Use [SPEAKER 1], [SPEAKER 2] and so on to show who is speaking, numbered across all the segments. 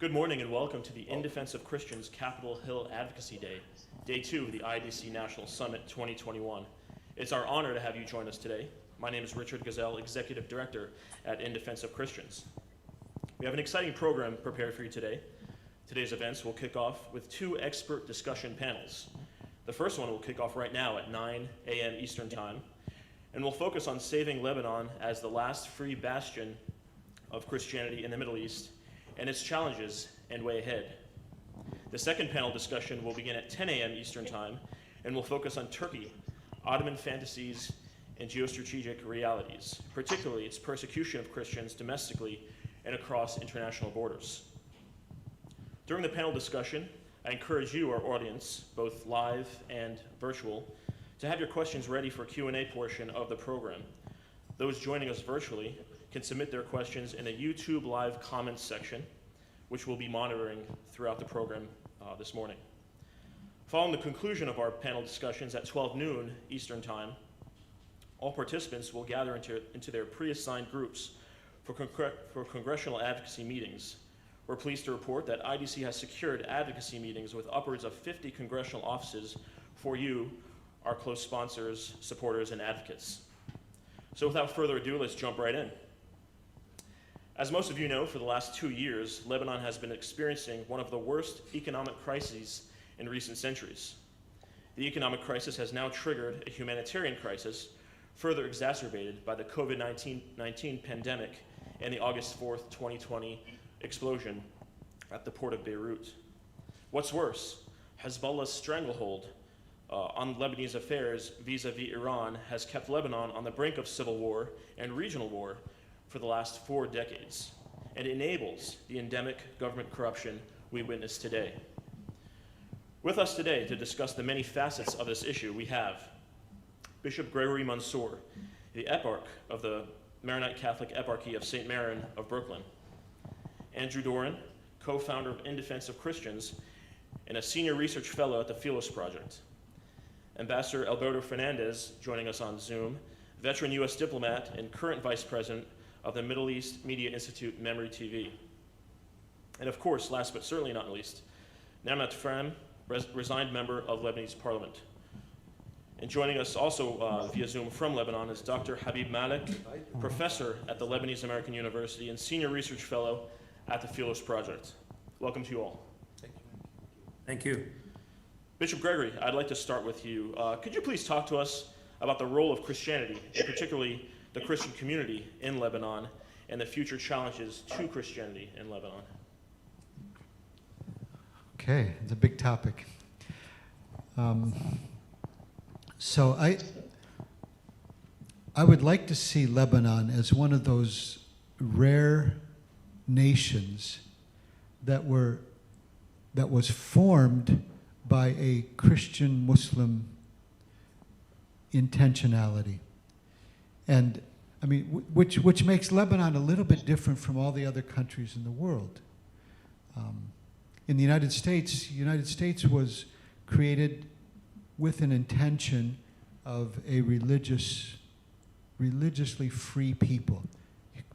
[SPEAKER 1] Good morning and welcome to the In Defense of Christians Capitol Hill Advocacy Day, Day 2 of the IDC National Summit 2021. It's our honor to have you join us today. My name is Richard Gazelle, Executive Director at In Defense of Christians. We have an exciting program prepared for you today. Today's events will kick off with two expert discussion panels. The first one will kick off right now at 9 a.m. Eastern Time, and will focus on saving Lebanon as the last free bastion of Christianity in the Middle East and its challenges and way ahead. The second panel discussion will begin at 10 a.m. Eastern Time and will focus on Turkey, Ottoman fantasies, and geostrategic realities, particularly its persecution of Christians domestically and across international borders. During the panel discussion, I encourage you, our audience, both live and virtual, to have your questions ready for Q&A portion of the program. Those joining us virtually can submit their questions in the YouTube live comments section, which we'll be monitoring throughout the program this morning. Following the conclusion of our panel discussions at 12 noon Eastern Time, all participants will gather into their pre-assigned groups for congressional advocacy meetings. We're pleased to report that IDC has secured advocacy meetings with upwards of 50 congressional offices for you, our close sponsors, supporters, and advocates. So without further ado, let's jump right in. As most of you know, for the last 2 years, Lebanon has been experiencing one of the worst economic crises in recent centuries. The economic crisis has now triggered a humanitarian crisis, further exacerbated by the COVID-19 pandemic and the August 4th, 2020 explosion at the port of Beirut. What's worse, Hezbollah's stranglehold on Lebanese affairs vis-a-vis Iran has kept Lebanon on the brink of civil war and regional war for the last 4 decades, and enables the endemic government corruption we witness today. With us today to discuss the many facets of this issue, we have Bishop Gregory Mansour, the Eparch of the Maronite Catholic Eparchy of St. Maron of Brooklyn; Andrew Doran, co-founder of In Defense of Christians and a senior research fellow at the Philos Project; Ambassador Alberto Fernandez, joining us on Zoom, veteran U.S. diplomat and current vice president of the Middle East Media Institute Memory TV; and of course, last but certainly not least, Namat Fram, resigned member of Lebanese Parliament. And joining us also via Zoom from Lebanon is Dr. Habib Malik, professor at the Lebanese American University and senior research fellow at the Philos Project. Welcome to you all.
[SPEAKER 2] Thank you.
[SPEAKER 1] Bishop Gregory, I'd like to start with you. Could you please talk to us about the role of Christianity, and particularly the Christian community in Lebanon, and the future challenges to Christianity in Lebanon?
[SPEAKER 3] Okay, it's a big topic. So I would like to see Lebanon as one of those rare nations that was formed by a Christian-Muslim intentionality. And I mean, which makes Lebanon a little bit different from all the other countries in the world. In the United States was created with an intention of a religiously free people,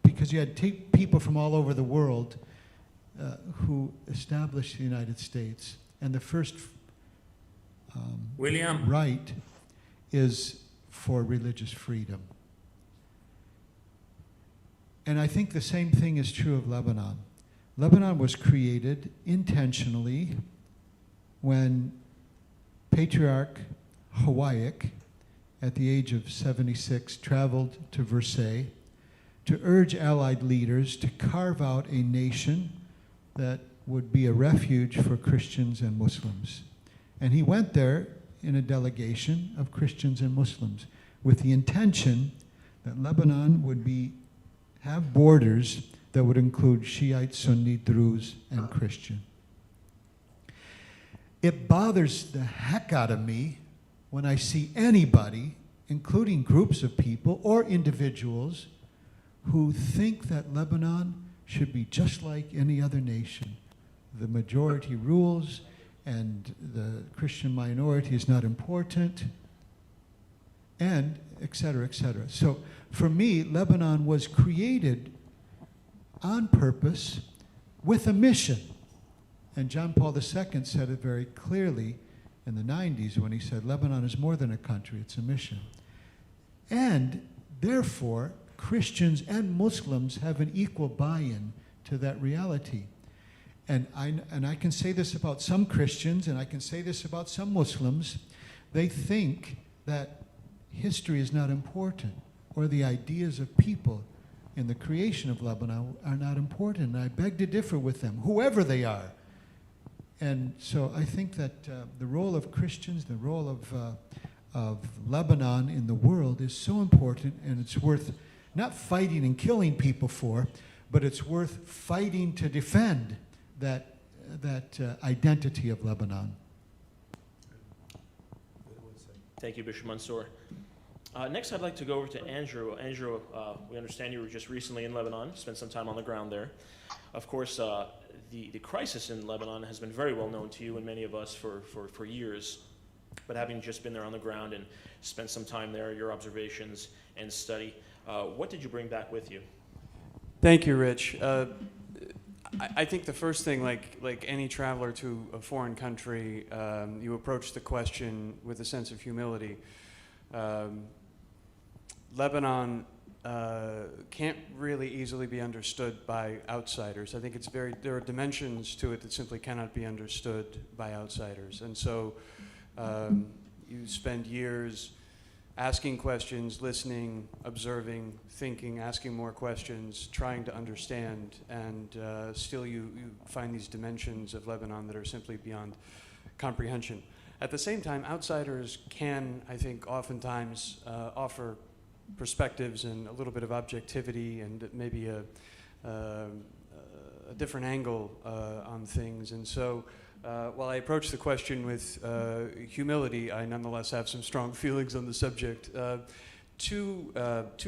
[SPEAKER 3] because you had people from all over the world who established the United States, and the first right is for religious freedom. And I think the same thing is true of Lebanon. Lebanon was created intentionally when Patriarch Hawaii, at the age of 76, traveled to Versailles to urge Allied leaders to carve out a nation that would be a refuge for Christians and Muslims. And he went there in a delegation of Christians and Muslims with the intention that Lebanon would have borders that would include Shiite, Sunni, Druze, and Christian. It bothers the heck out of me when I see anybody, including groups of people or individuals, who think that Lebanon should be just like any other nation. The majority rules and the Christian minority is not important, and et cetera, et cetera. So for me, Lebanon was created on purpose with a mission. And John Paul II said it very clearly in the 90s when he said, Lebanon is more than a country, it's a mission. And therefore, Christians and Muslims have an equal buy-in to that reality. And I can say this about some Christians, and I can say this about some Muslims. They think that history is not important, or the ideas of people in the creation of Lebanon are not important. And I beg to differ with them, whoever they are. And so I think that the role of Christians, the role of Lebanon in the world is so important, and it's worth not fighting and killing people for, but it's worth fighting to defend that identity of Lebanon.
[SPEAKER 1] Thank you, Bishop Mansour. Next, I'd like to go over to Andrew. Andrew, we understand you were just recently in Lebanon, spent some time on the ground there. Of course, the crisis in Lebanon has been very well known to you and many of us for years. But having just been there on the ground and spent some time there, your observations and study, what did you bring back with you?
[SPEAKER 4] Thank you, Rich. I think the first thing, like any traveler to a foreign country, you approach the question with a sense of humility. Lebanon can't really easily be understood by outsiders. I think there are dimensions to it that simply cannot be understood by outsiders. And so you spend years asking questions, listening, observing, thinking, asking more questions, trying to understand, and still you find these dimensions of Lebanon that are simply beyond comprehension. At the same time, outsiders can, I think, oftentimes offer perspectives and a little bit of objectivity and maybe a different angle on things. And so while I approach the question with humility, I nonetheless have some strong feelings on the subject. Two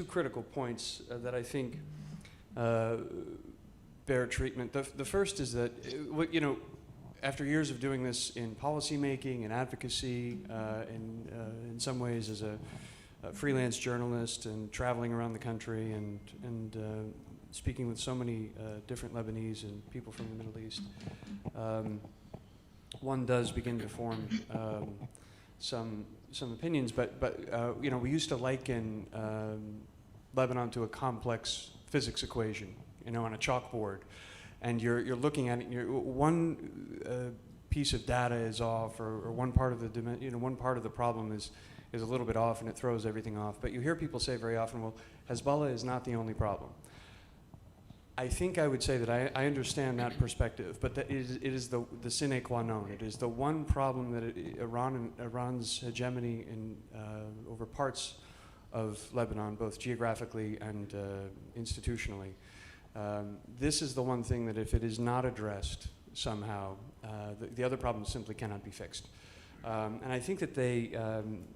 [SPEAKER 4] critical points that I think bear treatment. The first is that, after years of doing this in policymaking and advocacy, in some ways as a freelance journalist and traveling around the country and speaking with so many different Lebanese and people from the Middle East, one does begin to form some opinions. But we used to liken Lebanon to a complex physics equation, on a chalkboard. And you're looking at it, and one piece of data is off, or one part of one part of the problem is a little bit off, and it throws everything off. But you hear people say very often, well, Hezbollah is not the only problem. I think I would say that I understand that perspective, but that it is the sine qua non. It is the one problem that Iran's hegemony over parts of Lebanon, both geographically and institutionally. This is the one thing that if it is not addressed somehow, the other problems simply cannot be fixed. And I think that they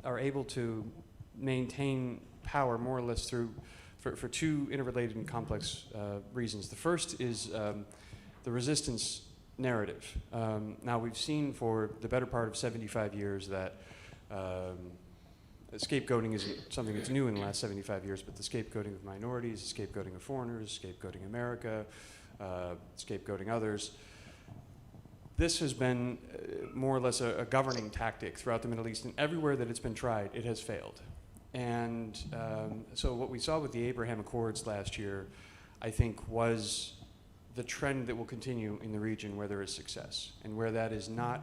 [SPEAKER 4] are able to maintain power more or less for two interrelated and complex reasons. The first is the resistance narrative. Now, we've seen for the better part of 75 years that scapegoating isn't something that's new in the last 75 years, but the scapegoating of minorities, the scapegoating of foreigners, scapegoating America, scapegoating others. This has been more or less a governing tactic throughout the Middle East, and everywhere that it's been tried, it has failed. And so what we saw with the Abraham Accords last year, I think, was the trend that will continue in the region where there is success, and where that is not,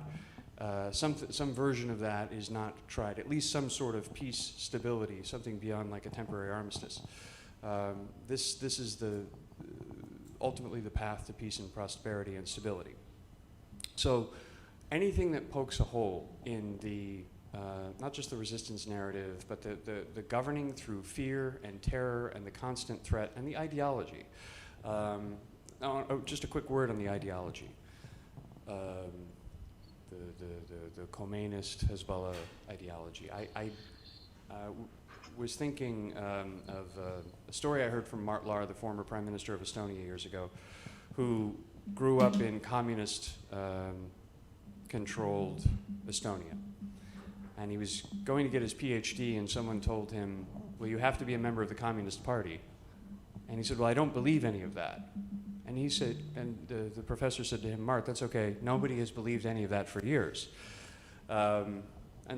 [SPEAKER 4] some version of that is not tried, at least some sort of peace stability, something beyond like a temporary armistice. This is ultimately the path to peace and prosperity and stability. So anything that pokes a hole in the not just the resistance narrative, but the governing through fear and terror and the constant threat and the ideology. Just a quick word on the ideology. The Khomeiniist Hezbollah ideology. I was thinking of a story I heard from Mart Laar, the former Prime Minister of Estonia years ago, who grew up in communist-controlled Estonia. And he was going to get his PhD, and someone told him, well, you have to be a member of the Communist Party. And he said, well, I don't believe any of that. And he said, and the professor said to him, Mark, that's okay. Nobody has believed any of that for years. And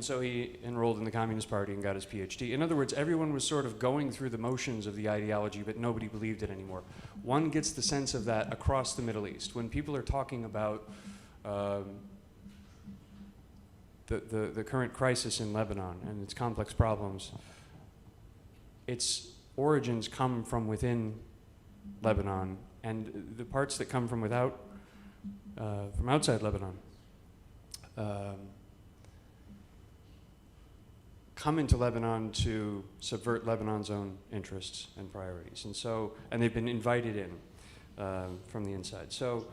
[SPEAKER 4] so he enrolled in the Communist Party and got his PhD. In other words, everyone was sort of going through the motions of the ideology, but nobody believed it anymore. One gets the sense of that across the Middle East. When people are talking about the current crisis in Lebanon and its complex problems, its origins come from within Lebanon, and the parts that come from outside Lebanon come into Lebanon to subvert Lebanon's own interests and priorities. And they've been invited in from the inside. So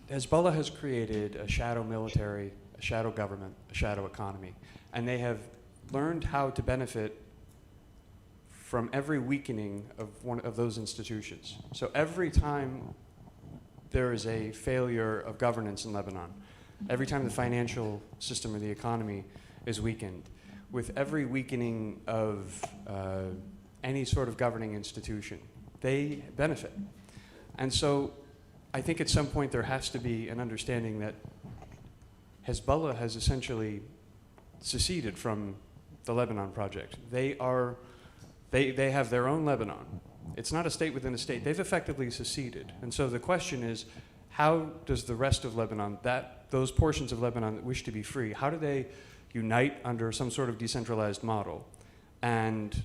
[SPEAKER 4] Hezbollah has created a shadow military, a shadow government, a shadow economy, and they have learned how to benefit from every weakening of one of those institutions. So every time there is a failure of governance in Lebanon, every time the financial system or the economy is weakened, with every weakening of any sort of governing institution, they benefit. And so I think at some point there has to be an understanding that Hezbollah has essentially seceded from the Lebanon project. They have their own Lebanon. It's not a state within a state. They've effectively seceded. And so the question is, how does the rest of Lebanon, those portions of Lebanon that wish to be free, how do they unite under some sort of decentralized model and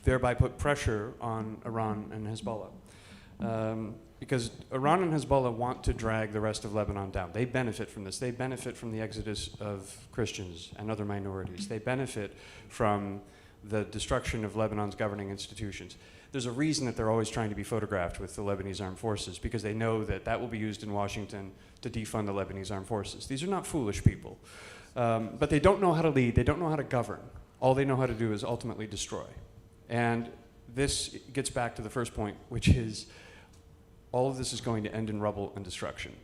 [SPEAKER 4] thereby put pressure on Iran and Hezbollah? Because Iran and Hezbollah want to drag the rest of Lebanon down. They benefit from this. They benefit from the exodus of Christians and other minorities. They benefit from the destruction of Lebanon's governing institutions. There's a reason that they're always trying to be photographed with the Lebanese armed forces, because they know that that will be used in Washington to defund the Lebanese armed forces. These are not foolish people. But they don't know how to lead. They don't know how to govern. All they know how to do is ultimately destroy. And this gets back to the first point, which is all of this is going to end in rubble and destruction.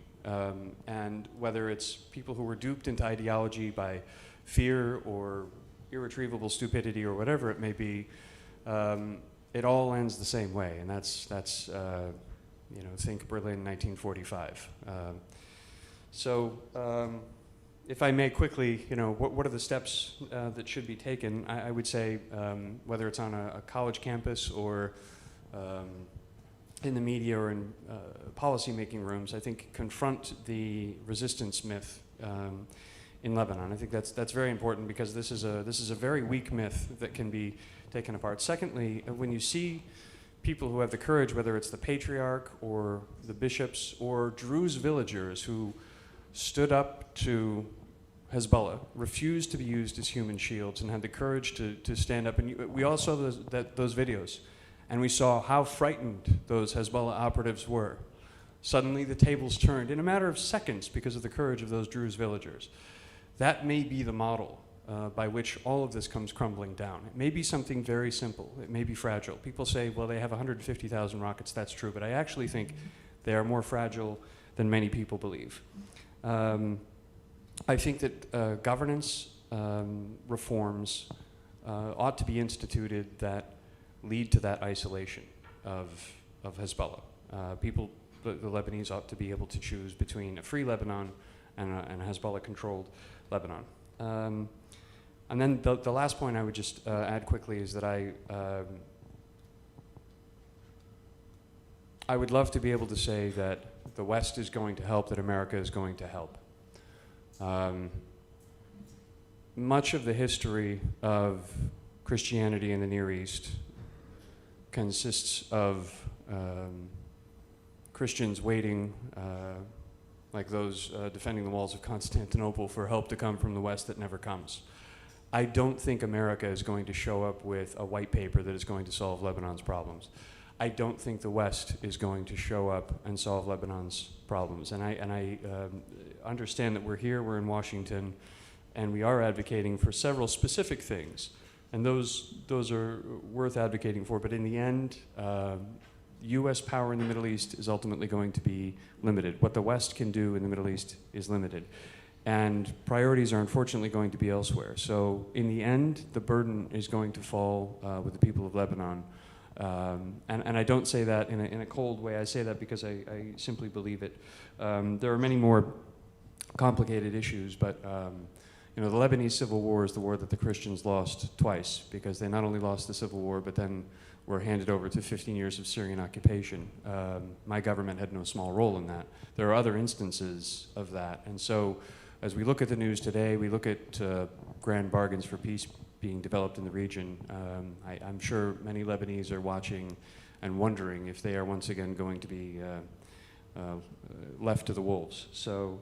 [SPEAKER 4] And whether it's people who were duped into ideology by fear or irretrievable stupidity or whatever it may be, it all ends the same way. And that's think Berlin 1945. If I may quickly, what are the steps that should be taken? I would say whether it's on a college campus or in the media or in policy-making rooms, I think confront the resistance myth in Lebanon. I think that's very important, because this is a very weak myth that can be taken apart. Secondly, when you see people who have the courage, whether it's the patriarch or the bishops or Druze villagers who stood up to Hezbollah, refused to be used as human shields, and had the courage to stand up, and we all saw those videos. And we saw how frightened those Hezbollah operatives were. Suddenly the tables turned in a matter of seconds because of the courage of those Druze villagers. That may be the model by which all of this comes crumbling down. It may be something very simple. It may be fragile. People say, well, they have 150,000 rockets. That's true. But I actually think they are more fragile than many people believe. I think that governance reforms ought to be instituted that lead to that isolation of Hezbollah. The Lebanese ought to be able to choose between a free Lebanon and a Hezbollah-controlled Lebanon. And then the last point I would just add quickly is that I would love to be able to say that the West is going to help, that America is going to help. Much of the history of Christianity in the Near East consists of Christians waiting, like those defending the walls of Constantinople, for help to come from the West that never comes. I don't think America is going to show up with a white paper that is going to solve Lebanon's problems. I don't think the West is going to show up and solve Lebanon's problems. And I understand that we're here, we're in Washington, and we are advocating for several specific things. And those are worth advocating for. But in the end, U.S. power in the Middle East is ultimately going to be limited. What the West can do in the Middle East is limited. And priorities are unfortunately going to be elsewhere. So in the end, the burden is going to fall with the people of Lebanon. And I don't say that in a cold way. I say that because I simply believe it. There are many more complicated issues, but you know, the Lebanese civil war is the war that the Christians lost twice, because they not only lost the civil war, but then were handed over to 15 years of Syrian occupation. My government had no small role in that. There are other instances of that. And so as we look at the news today, we look at grand bargains for peace being developed in the region. I'm sure many Lebanese are watching and wondering if they are once again going to be left to the wolves. So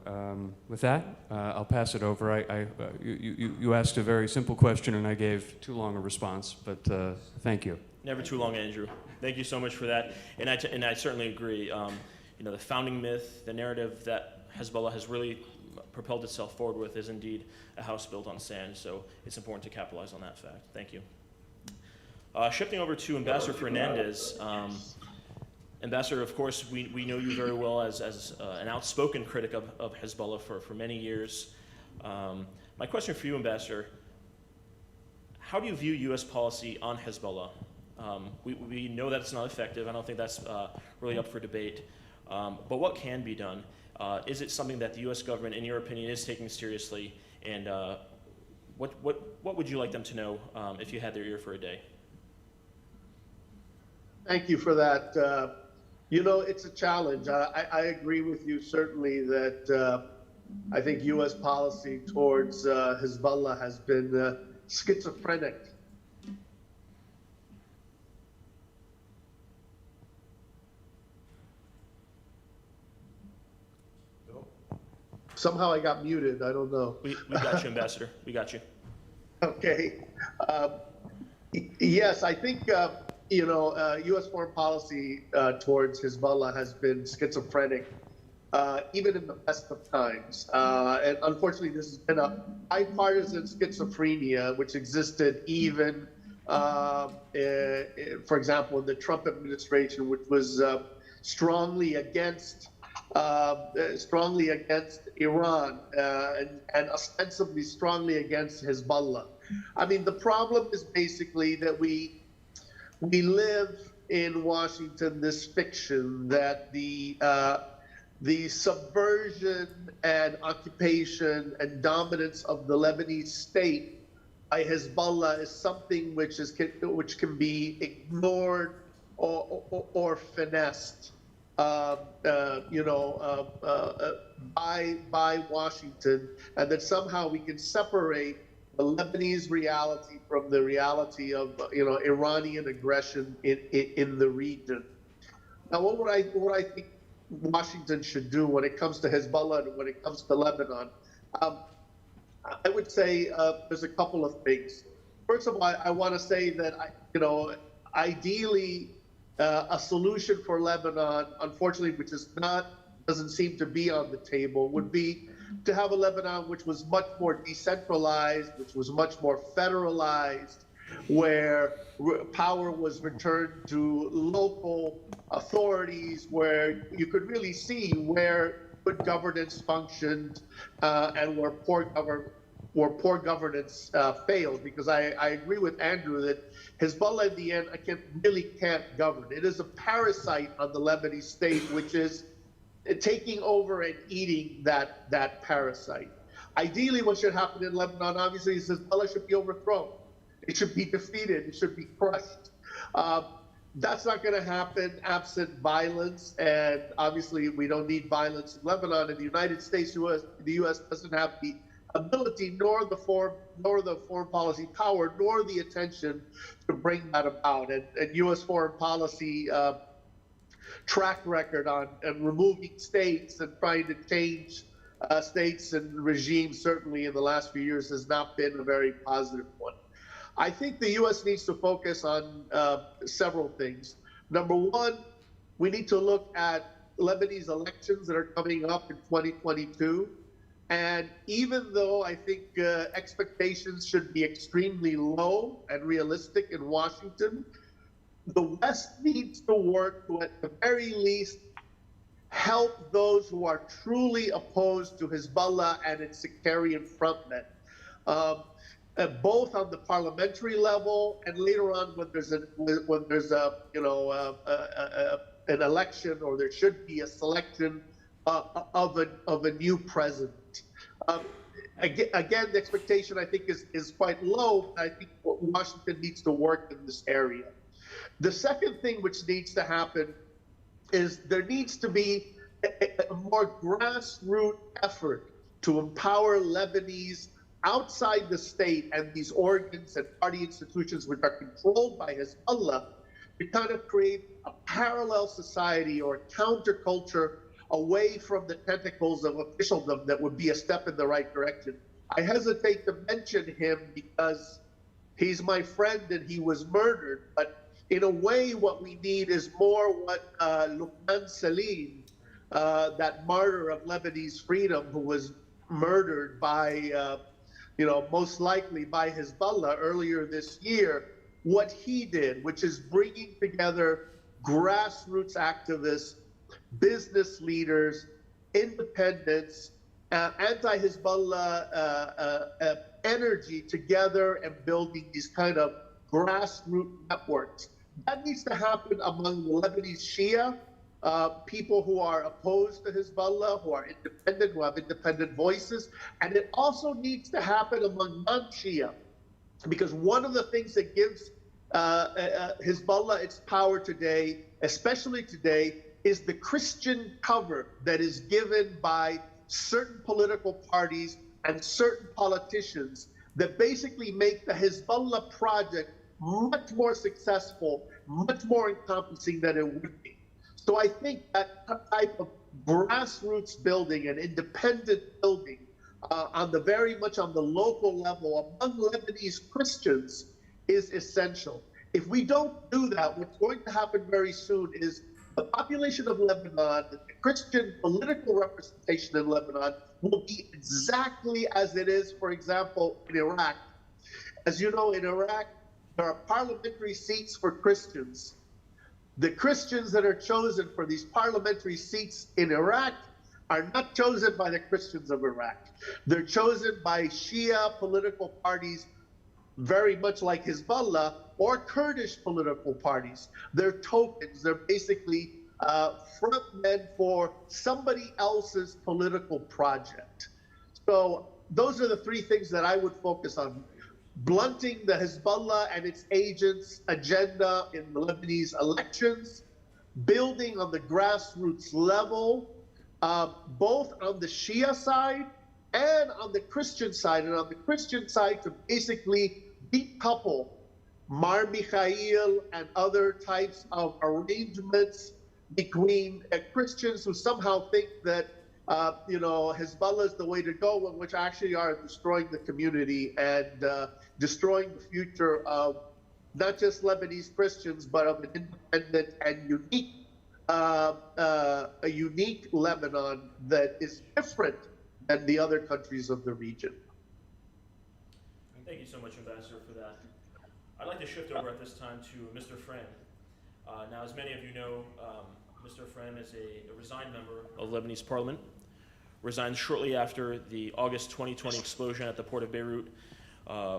[SPEAKER 4] with that, I'll pass it over. You asked a very simple question and I gave too long a response, but thank you.
[SPEAKER 1] Never too long, Andrew. Thank you so much for that. And I certainly agree. You know, the founding myth, the narrative that Hezbollah has really propelled itself forward with is indeed a house built on sand. So it's important to capitalize on that fact. Thank you. Shifting over to Ambassador Fernandez. Ambassador, of course, we know you very well as an outspoken critic of Hezbollah for many years. My question for you, Ambassador, how do you view U.S. policy on Hezbollah? We know that it's not effective. I don't think that's really up for debate. But what can be done? Is it something that the U.S. government, in your opinion, is taking seriously? And what would you like them to know if you had their ear for a day?
[SPEAKER 5] Thank you for that. You know, it's a challenge. I agree with you certainly that I think U.S. policy towards Hezbollah has been schizophrenic. Somehow I got muted. I don't know.
[SPEAKER 1] We got you, Ambassador. We got you.
[SPEAKER 5] Okay. Yes, I think, you know, U.S. foreign policy towards Hezbollah has been schizophrenic, even in the best of times. And unfortunately, this has been a bipartisan schizophrenia, which existed even, for example, in the Trump administration, which was strongly against Iran and ostensibly strongly against Hezbollah. I mean, the problem is basically that we live in Washington this fiction that the subversion and occupation and dominance of the Lebanese state by Hezbollah is something which can be ignored or finessed. You know, by Washington, and that somehow we can separate the Lebanese reality from the reality of, you know, Iranian aggression in the region. Now, what I think Washington should do when it comes to Hezbollah and when it comes to Lebanon, I would say there's a couple of things. First of all, I want to say that you know, ideally, a solution for Lebanon, unfortunately, which doesn't seem to be on the table, would be to have a Lebanon which was much more decentralized, which was much more federalized, where power was returned to local authorities, where you could really see where good governance functioned and where poor governance failed. Because I agree with Andrew that Hezbollah, in the end, really can't govern. It is a parasite on the Lebanese state, which is taking over and eating that parasite. Ideally, what should happen in Lebanon, obviously, is Hezbollah should be overthrown. It should be defeated. It should be crushed. That's not going to happen absent violence, and obviously, we don't need violence in Lebanon. In the United States, the U.S. doesn't have the ability, nor the foreign policy power, nor the attention to bring that about. And U.S. foreign policy track record on removing states and trying to change states and regimes, certainly in the last few years, has not been a very positive one. I think the U.S. needs to focus on several things. Number one, we need to look at Lebanese elections that are coming up in 2022. And even though I think expectations should be extremely low and realistic in Washington, the West needs to work to, at the very least, help those who are truly opposed to Hezbollah and its sectarian frontmen. both on the parliamentary level and later on when there's a an election, or there should be a selection of a new president. Again, the expectation I think is quite low. I think Washington needs to work in this area. The second thing which needs to happen is there needs to be a more grassroots effort to empower Lebanese outside the state and these organs and party institutions which are controlled by Hezbollah to kind of create a parallel society or a counterculture away from the tentacles of officialdom that would be a step in the right direction. I hesitate to mention him because he's my friend and he was murdered, but in a way what we need is more what Lukman Salim, that martyr of Lebanese freedom who was murdered by most likely by Hezbollah earlier this year, what he did, which is bringing together grassroots activists, business leaders, independents, anti-Hezbollah energy together and building these kind of grassroots networks. That needs to happen among the Lebanese Shia, people who are opposed to Hezbollah, who are independent, who have independent voices. And it also needs to happen among non-Shia, because one of the things that gives Hezbollah its power today, especially today, is the Christian cover that is given by certain political parties and certain politicians that basically make the Hezbollah project much more successful, much more encompassing than it would be. So I think that type of grassroots building and independent building very much on the local level among Lebanese Christians is essential. If we don't do that, what's going to happen very soon is the population of Lebanon, the Christian political representation in Lebanon will be exactly as it is, for example, in Iraq. As you know, in Iraq, there are parliamentary seats for Christians. The Christians that are chosen for these parliamentary seats in Iraq are not chosen by the Christians of Iraq. They're chosen by Shia political parties, very much like Hezbollah, or Kurdish political parties. They're tokens. They're basically front men for somebody else's political project. So those are the three things that I would focus on. Blunting the Hezbollah and its agents' agenda in the Lebanese elections, building on the grassroots level, both on the Shia side and on the Christian side. And on the Christian side, to basically decouple Mar Mikhail and other types of arrangements between Christians who somehow think that Hezbollah is the way to go, which actually are destroying the community and destroying the future of not just Lebanese Christians, but of an independent and unique Lebanon that is different than the other countries of the region.
[SPEAKER 1] Thank you so much, Ambassador, for that. I'd like to shift over at this time to Mr. Fran. Now, as many of you know, Mr. Fran is a resigned member of Lebanese Parliament, resigned shortly after the August 2020 explosion at the port of Beirut,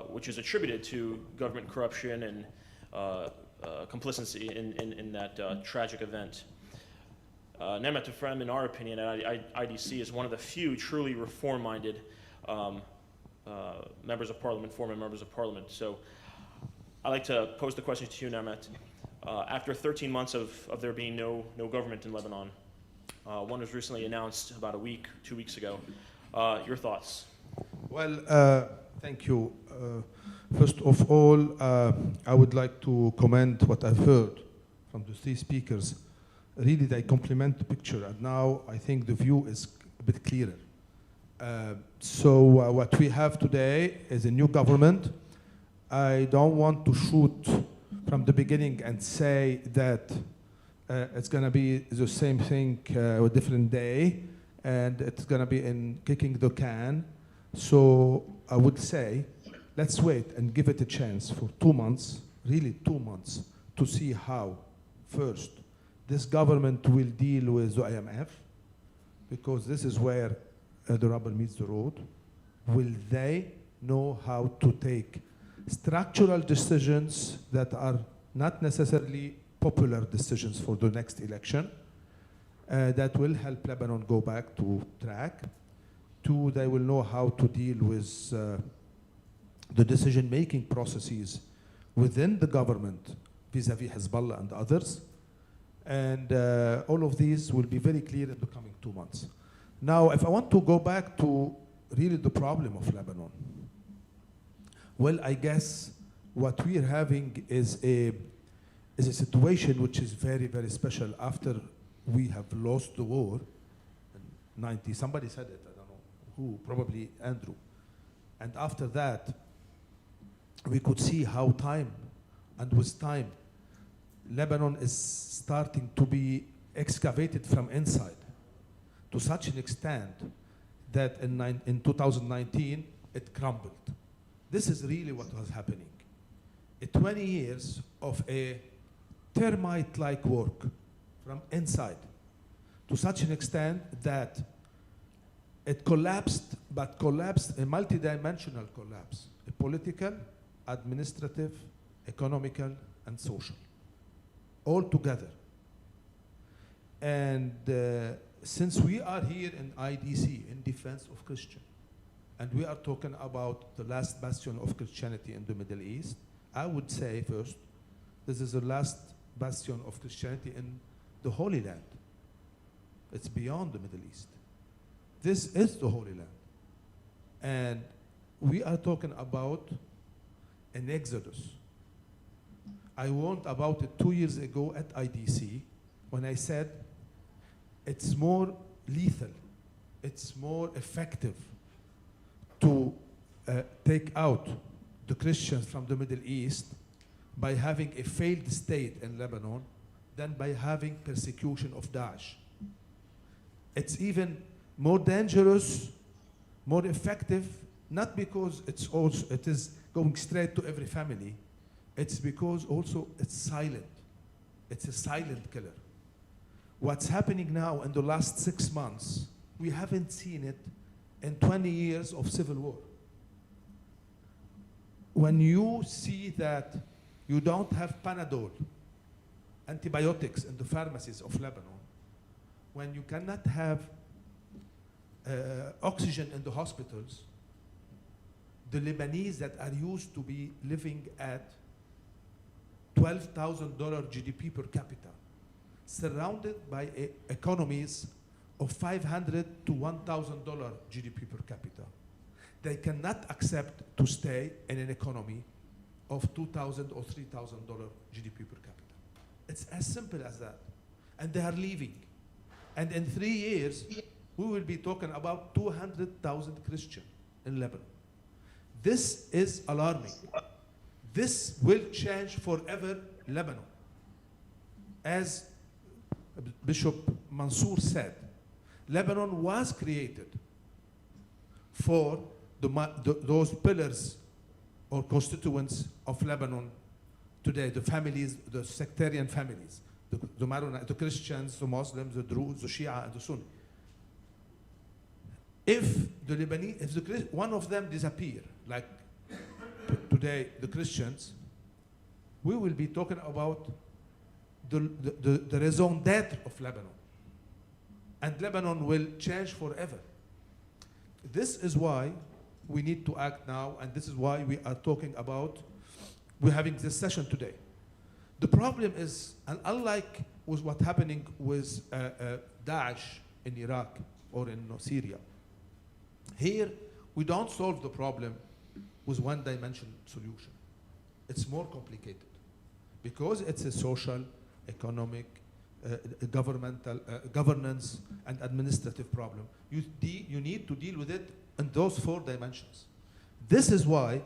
[SPEAKER 1] which is attributed to government corruption and complicity in that tragic event. Nemat Efrem, in our opinion, at IDC, is one of the few truly reform-minded members of Parliament, former members of Parliament. So I'd like to pose the question to you, Nemat. After 13 months of there being no government in Lebanon, one was recently announced about 2 weeks ago. Your thoughts?
[SPEAKER 6] Well, thank you. First of all, I would like to comment what I've heard from the three speakers. Really, they complement the picture, and now I think the view is a bit clearer. So what we have today is a new government. I don't want to shoot from the beginning and say that it's going to be the same thing a different day, and it's going to be in kicking the can. So I would say, let's wait and give it a chance for 2 months, really 2 months, to see how, first, this government will deal with the IMF, because this is where the rubber meets the road. Will they know how to take structural decisions that are not necessarily popular decisions for the next election, that will help Lebanon go back to track. Two, they will know how to deal with the decision-making processes within the government vis-a-vis Hezbollah and others. And all of these will be very clear in the coming 2 months. Now, if I want to go back to really the problem of Lebanon, well, I guess what we are having is a situation which is very, very special after we have lost the war in 90. Somebody said it, I don't know who, probably Andrew. And after that, we could see how time, and with time, Lebanon is starting to be excavated from inside to such an extent that in 2019, it crumbled. This is really what was happening. 20 years of a termite-like work from inside to such an extent that it collapsed, but collapsed a multidimensional collapse, a political, administrative, economical, and social, all together. And since we are here in IDC, in defense of Christian, and we are talking about the last bastion of Christianity in the Middle East, I would say first, this is the last bastion of Christianity in the Holy Land. It's beyond the Middle East. This is the Holy Land. And we are talking about an exodus. I warned about it 2 years ago at IDC when I said it's more lethal, it's more effective to take out the Christians from the Middle East by having a failed state in Lebanon than by having persecution of Daesh. It's even more dangerous, more effective, not because it is going straight to every family, it's because also it's silent. It's a silent killer. What's happening now in the last 6 months, we haven't seen it in 20 years of civil war. When you see that you don't have Panadol, antibiotics in the pharmacies of Lebanon, when you cannot have oxygen in the hospitals, the Lebanese that are used to be living at $12,000 GDP per capita, surrounded by economies of $500 to $1,000 GDP per capita, they cannot accept to stay in an economy of $2,000 or $3,000 GDP per capita. It's as simple as that. And they are leaving. And in 3 years, we will be talking about 200,000 Christians in Lebanon. This is alarming. This will change forever Lebanon. As Bishop Mansour said, Lebanon was created for those pillars or constituents of Lebanon today, the families, the sectarian families, the Maronite, the Christians, the Muslims, the Druze, the Shia, and the Sunni. If the Lebanese, one of them disappear, like today the Christians, we will be talking about the raison d'etre of Lebanon. And Lebanon will change forever. This is why we need to act now, and this is why we are talking about, we're having this session today. The problem is, and unlike with what's happening with Daesh in Iraq or in Syria, here we don't solve the problem with one-dimensional solution. It's more complicated because it's a social, economic, governmental, governance, and administrative problem. You need to deal with it in those 4 dimensions. This is why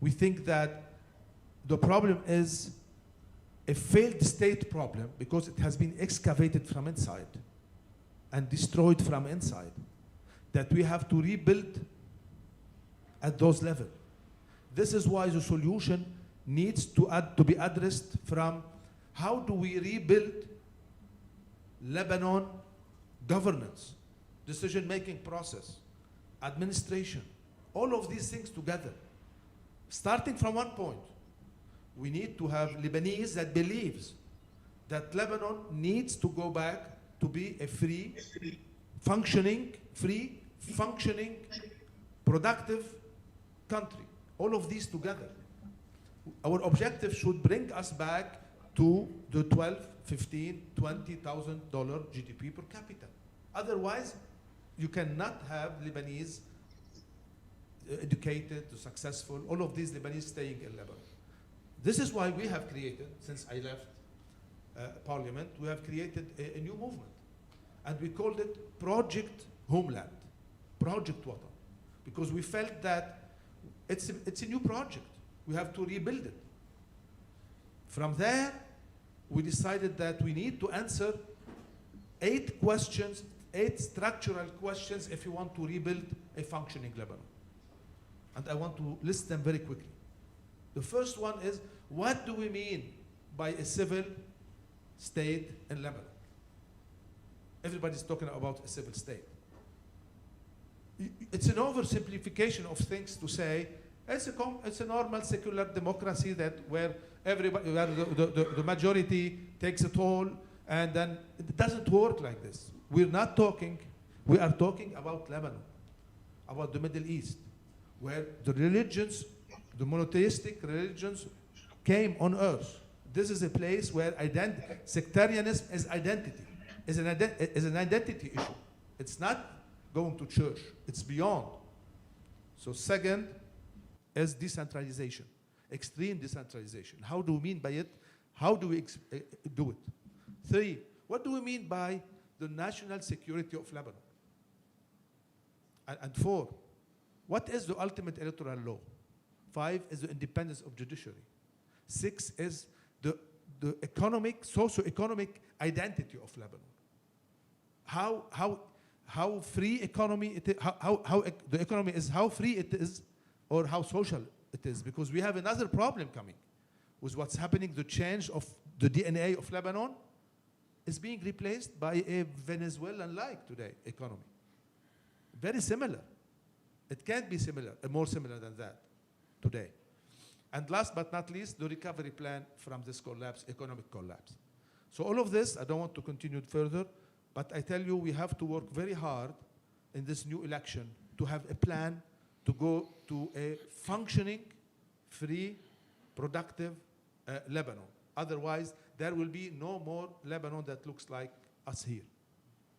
[SPEAKER 6] we think that the problem is a failed state problem because it has been excavated from inside and destroyed from inside, that we have to rebuild at those levels. This is why the solution needs to be addressed from how do we rebuild Lebanon governance, decision-making process, administration, all of these things together. Starting from one point, we need to have Lebanese that believes that Lebanon needs to go back to be a free, functioning, productive country. All of these together. Our objective should bring us back to the $12, $15, $20,000 GDP per capita. Otherwise, you cannot have Lebanese educated, successful, all of these Lebanese staying in Lebanon. This is why we have created, since I left Parliament, we have created a new movement. And we called it Project Homeland, Project Watan, because we felt that it's a new project. We have to rebuild it. From there, we decided that we need to answer 8 questions, 8 structural questions if you want to rebuild a functioning Lebanon. And I want to list them very quickly. The first one is, what do we mean by a civil state in Lebanon? Everybody's talking about a civil state. It's an oversimplification of things to say it's a normal secular democracy that where everybody, where the majority takes it all, and then it doesn't work like this. We are talking about Lebanon, about the Middle East, where the religions, the monotheistic religions came on earth. This is a place where sectarianism is identity, is an identity issue. It's not going to church, it's beyond. So second is decentralization, extreme decentralization. How do we mean by it? How do we do it? 3, what do we mean by the national security of Lebanon? And 4, what is the ultimate electoral law? 5 is the independence of judiciary. 6 is the socio-economic identity of Lebanon. How free economy it is, how the economy is, how free it is, or how social it is. Because we have another problem coming with what's happening. The change of the DNA of Lebanon is being replaced by a Venezuelan-like today economy. Very similar. It can't be similar, more similar than that today. And last but not least, the recovery plan from this collapse, economic collapse. So all of this, I don't want to continue further, but I tell you, we have to work very hard in this new election to have a plan to go to a functioning, free, productive Lebanon. Otherwise, there will be no more Lebanon that looks like us here.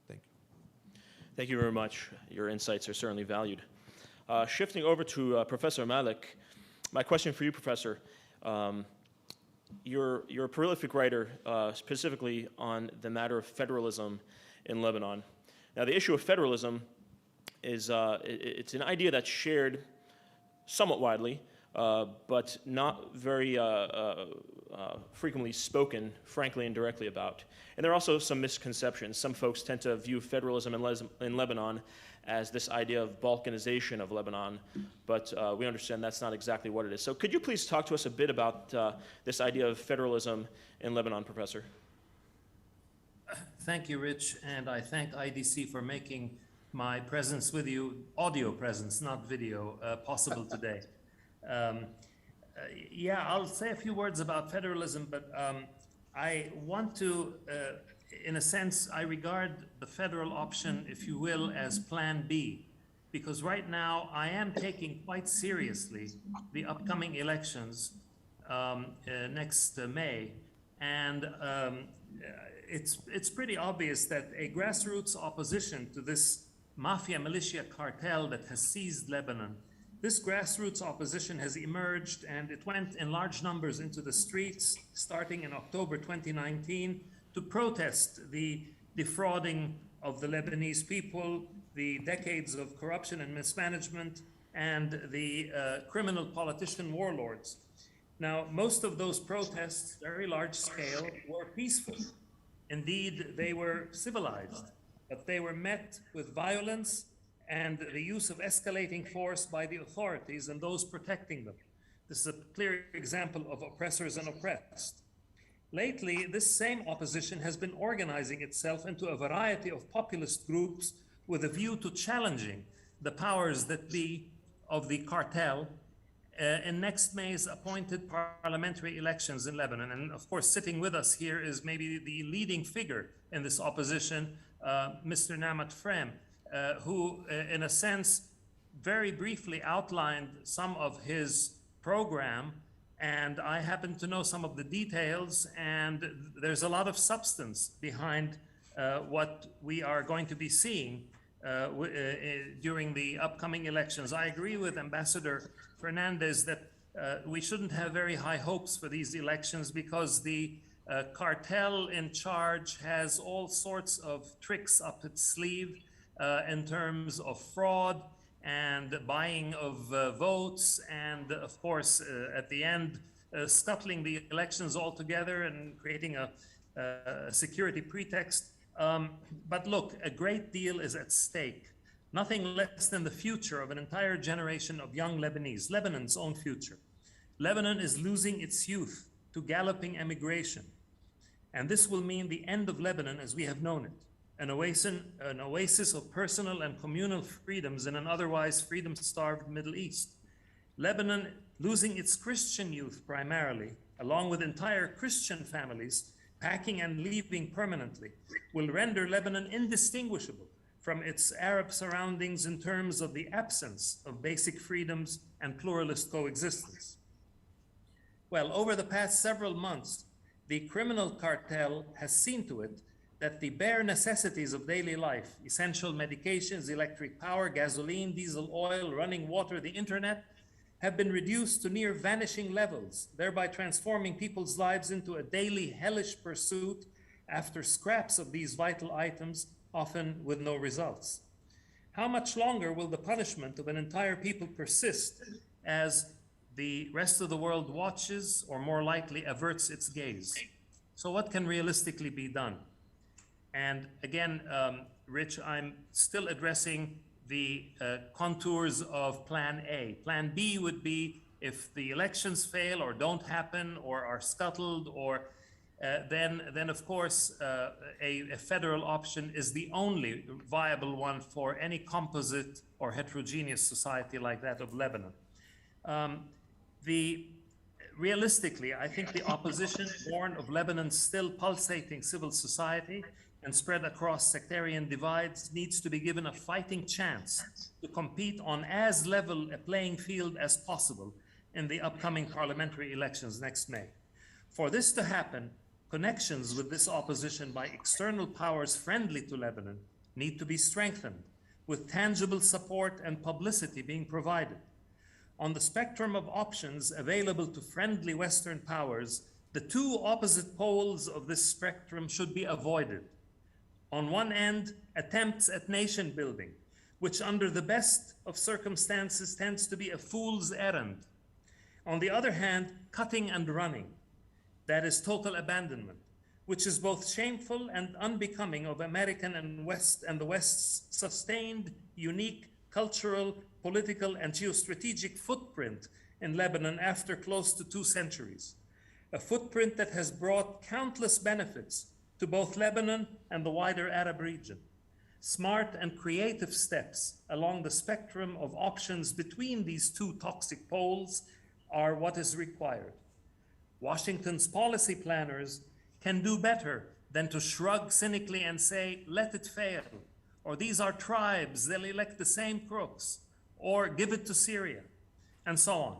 [SPEAKER 6] Thank you.
[SPEAKER 1] Thank you very much. Your insights are certainly valued. Shifting over to Professor Malik, my question for you, Professor. You're a prolific writer, specifically on the matter of federalism in Lebanon. Now, the issue of federalism is it's an idea that's shared somewhat widely, but not very frequently spoken, frankly and directly about. And there are also some misconceptions. Some folks tend to view federalism in Lebanon as this idea of Balkanization of Lebanon, but we understand that's not exactly what it is. So could you please talk to us a bit about this idea of federalism in Lebanon, Professor?
[SPEAKER 2] Thank you, Rich, and I thank IDC for making my presence with you, audio presence, not video, possible today. Yeah, I'll say a few words about federalism, but I want to, in a sense, I regard the federal option, if you will, as Plan B, because right now I am taking quite seriously the upcoming elections next May, and it's pretty obvious that a grassroots opposition to this mafia militia cartel that has seized Lebanon, this grassroots opposition has emerged, and it went in large numbers into the streets starting in October 2019 to protest the defrauding of the Lebanese people, the decades of corruption and mismanagement, and the criminal politician warlords. Now, most of those protests, very large scale, were peaceful. Indeed, they were civilized, but they were met with violence and the use of escalating force by the authorities and those protecting them. This is a clear example of oppressors and oppressed. Lately, this same opposition has been organizing itself into a variety of populist groups with a view to challenging the powers that be of the cartel in next May's appointed parliamentary elections in Lebanon. And of course, sitting with us here is maybe the leading figure in this opposition, Mr. Namat Frem, who in a sense, very briefly outlined some of his program. And I happen to know some of the details, and there's a lot of substance behind what we are going to be seeing during the upcoming elections. I agree with Ambassador Fernandez that we shouldn't have very high hopes for these elections because the cartel in charge has all sorts of tricks up its sleeve in terms of fraud and buying of votes, and of course, at the end, scuttling the elections altogether and creating a security pretext. But look, a great deal is at stake. Nothing less than the future of an entire generation of young Lebanese, Lebanon's own future. Lebanon is losing its youth to galloping emigration. And this will mean the end of Lebanon as we have known it. An oasis of personal and communal freedoms in an otherwise freedom-starved Middle East. Lebanon losing its Christian youth primarily, along with entire Christian families, packing and leaving permanently, will render Lebanon indistinguishable from its Arab surroundings in terms of the absence of basic freedoms and pluralist coexistence. Well, over the past several months, the criminal cartel has seen to it that the bare necessities of daily life, essential medications, electric power, gasoline, diesel oil, running water, the internet, have been reduced to near vanishing levels, thereby transforming people's lives into a daily hellish pursuit after scraps of these vital items, often with no results. How much longer will the punishment of an entire people persist as the rest of the world watches, or more likely averts its gaze? So what can realistically be done? And again, Rich, I'm still addressing the contours of Plan A. Plan B would be if the elections fail or don't happen or are scuttled, or then of course a federal option is the only viable one for any composite or heterogeneous society like that of Lebanon. Realistically, I think the opposition born of Lebanon's still pulsating civil society and spread across sectarian divides needs to be given a fighting chance to compete on as level a playing field as possible in the upcoming parliamentary elections next May. For this to happen, connections with this opposition by external powers friendly to Lebanon need to be strengthened, with tangible support and publicity being provided. On the spectrum of options available to friendly Western powers, the two opposite poles of this spectrum should be avoided. On one end, attempts at nation building, which under the best of circumstances tends to be a fool's errand. On the other hand, cutting and running, that is total abandonment, which is both shameful and unbecoming of American and the West's sustained, unique cultural, political, and geostrategic footprint in Lebanon after close to 2 centuries. A footprint that has brought countless benefits to both Lebanon and the wider Arab region. Smart and creative steps along the spectrum of options between these two toxic poles are what is required. Washington's policy planners can do better than to shrug cynically and say, let it fail, or these are tribes, they'll elect the same crooks, or give it to Syria, and so on.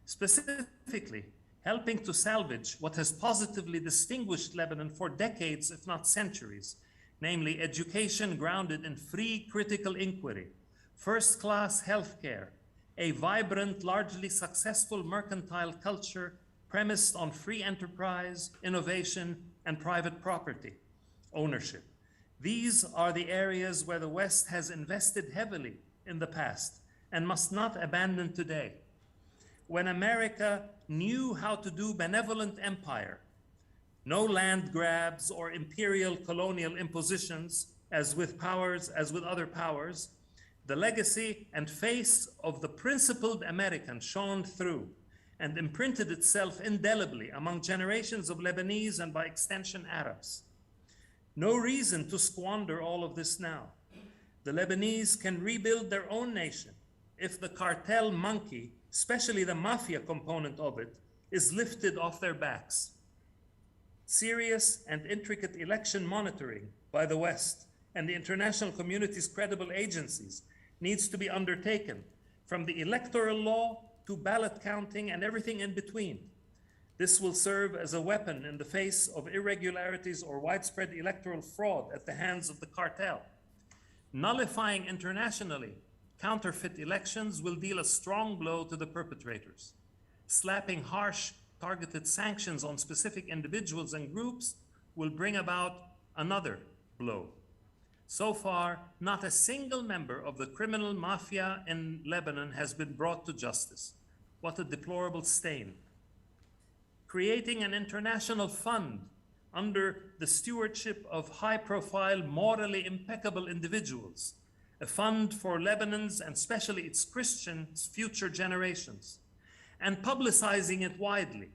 [SPEAKER 2] Specifically, helping to salvage what has positively distinguished Lebanon for decades, if not centuries, namely education grounded in free critical inquiry, first-class healthcare, a vibrant, largely successful mercantile culture premised on free enterprise, innovation, and private property ownership. These are the areas where the West has invested heavily in the past and must not abandon today. When America knew how to do benevolent empire, no land grabs or imperial colonial impositions as with other powers, the legacy and face of the principled American shone through and imprinted itself indelibly among generations of Lebanese and by extension Arabs. No reason to squander all of this now. The Lebanese can rebuild their own nation if the cartel monkey, especially the mafia component of it, is lifted off their backs. Serious and intricate election monitoring by the West and the international community's credible agencies needs to be undertaken, from the electoral law to ballot counting and everything in between. This will serve as a weapon in the face of irregularities or widespread electoral fraud at the hands of the cartel. Nullifying internationally counterfeit elections will deal a strong blow to the perpetrators. Slapping harsh, targeted sanctions on specific individuals and groups will bring about another blow. So far, not a single member of the criminal mafia in Lebanon has been brought to justice. What a deplorable stain. Creating an international fund under the stewardship of high-profile, morally impeccable individuals, a fund for Lebanon's and especially its Christian future generations, and publicizing it widely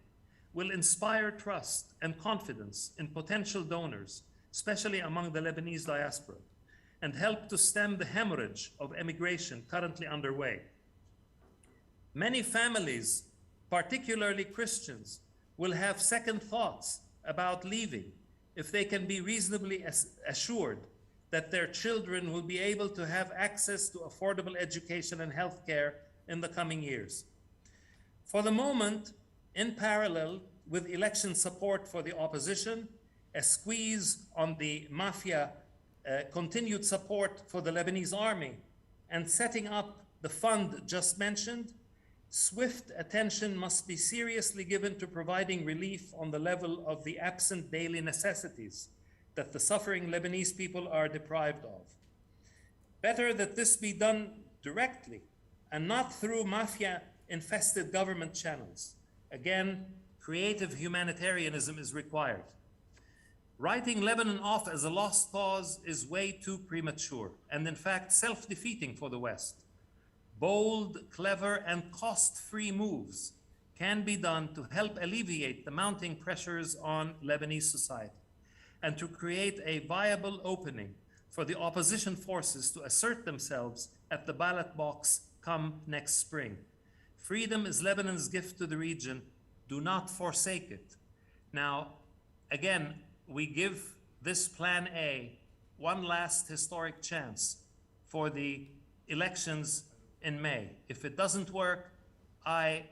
[SPEAKER 2] will inspire trust and confidence in potential donors, especially among the Lebanese diaspora, and help to stem the hemorrhage of emigration currently underway. Many families, particularly Christians, will have second thoughts about leaving if they can be reasonably assured that their children will be able to have access to affordable education and health care in the coming years. For the moment, in parallel with election support for the opposition, a squeeze on the mafia, continued support for the Lebanese army, and setting up the fund just mentioned, swift attention must be seriously given to providing relief on the level of the absent daily necessities that the suffering Lebanese people are deprived of. Better that this be done directly and not through mafia-infested government channels. Again, creative humanitarianism is required. Writing Lebanon off as a lost cause is way too premature and in fact self-defeating for the West. Bold, clever, and cost-free moves can be done to help alleviate the mounting pressures on Lebanese society and to create a viable opening for the opposition forces to assert themselves at the ballot box come next spring. Freedom is Lebanon's gift to the region. Do not forsake it. Now, again, we give this Plan A one last historic chance for the elections in May. If it doesn't work, I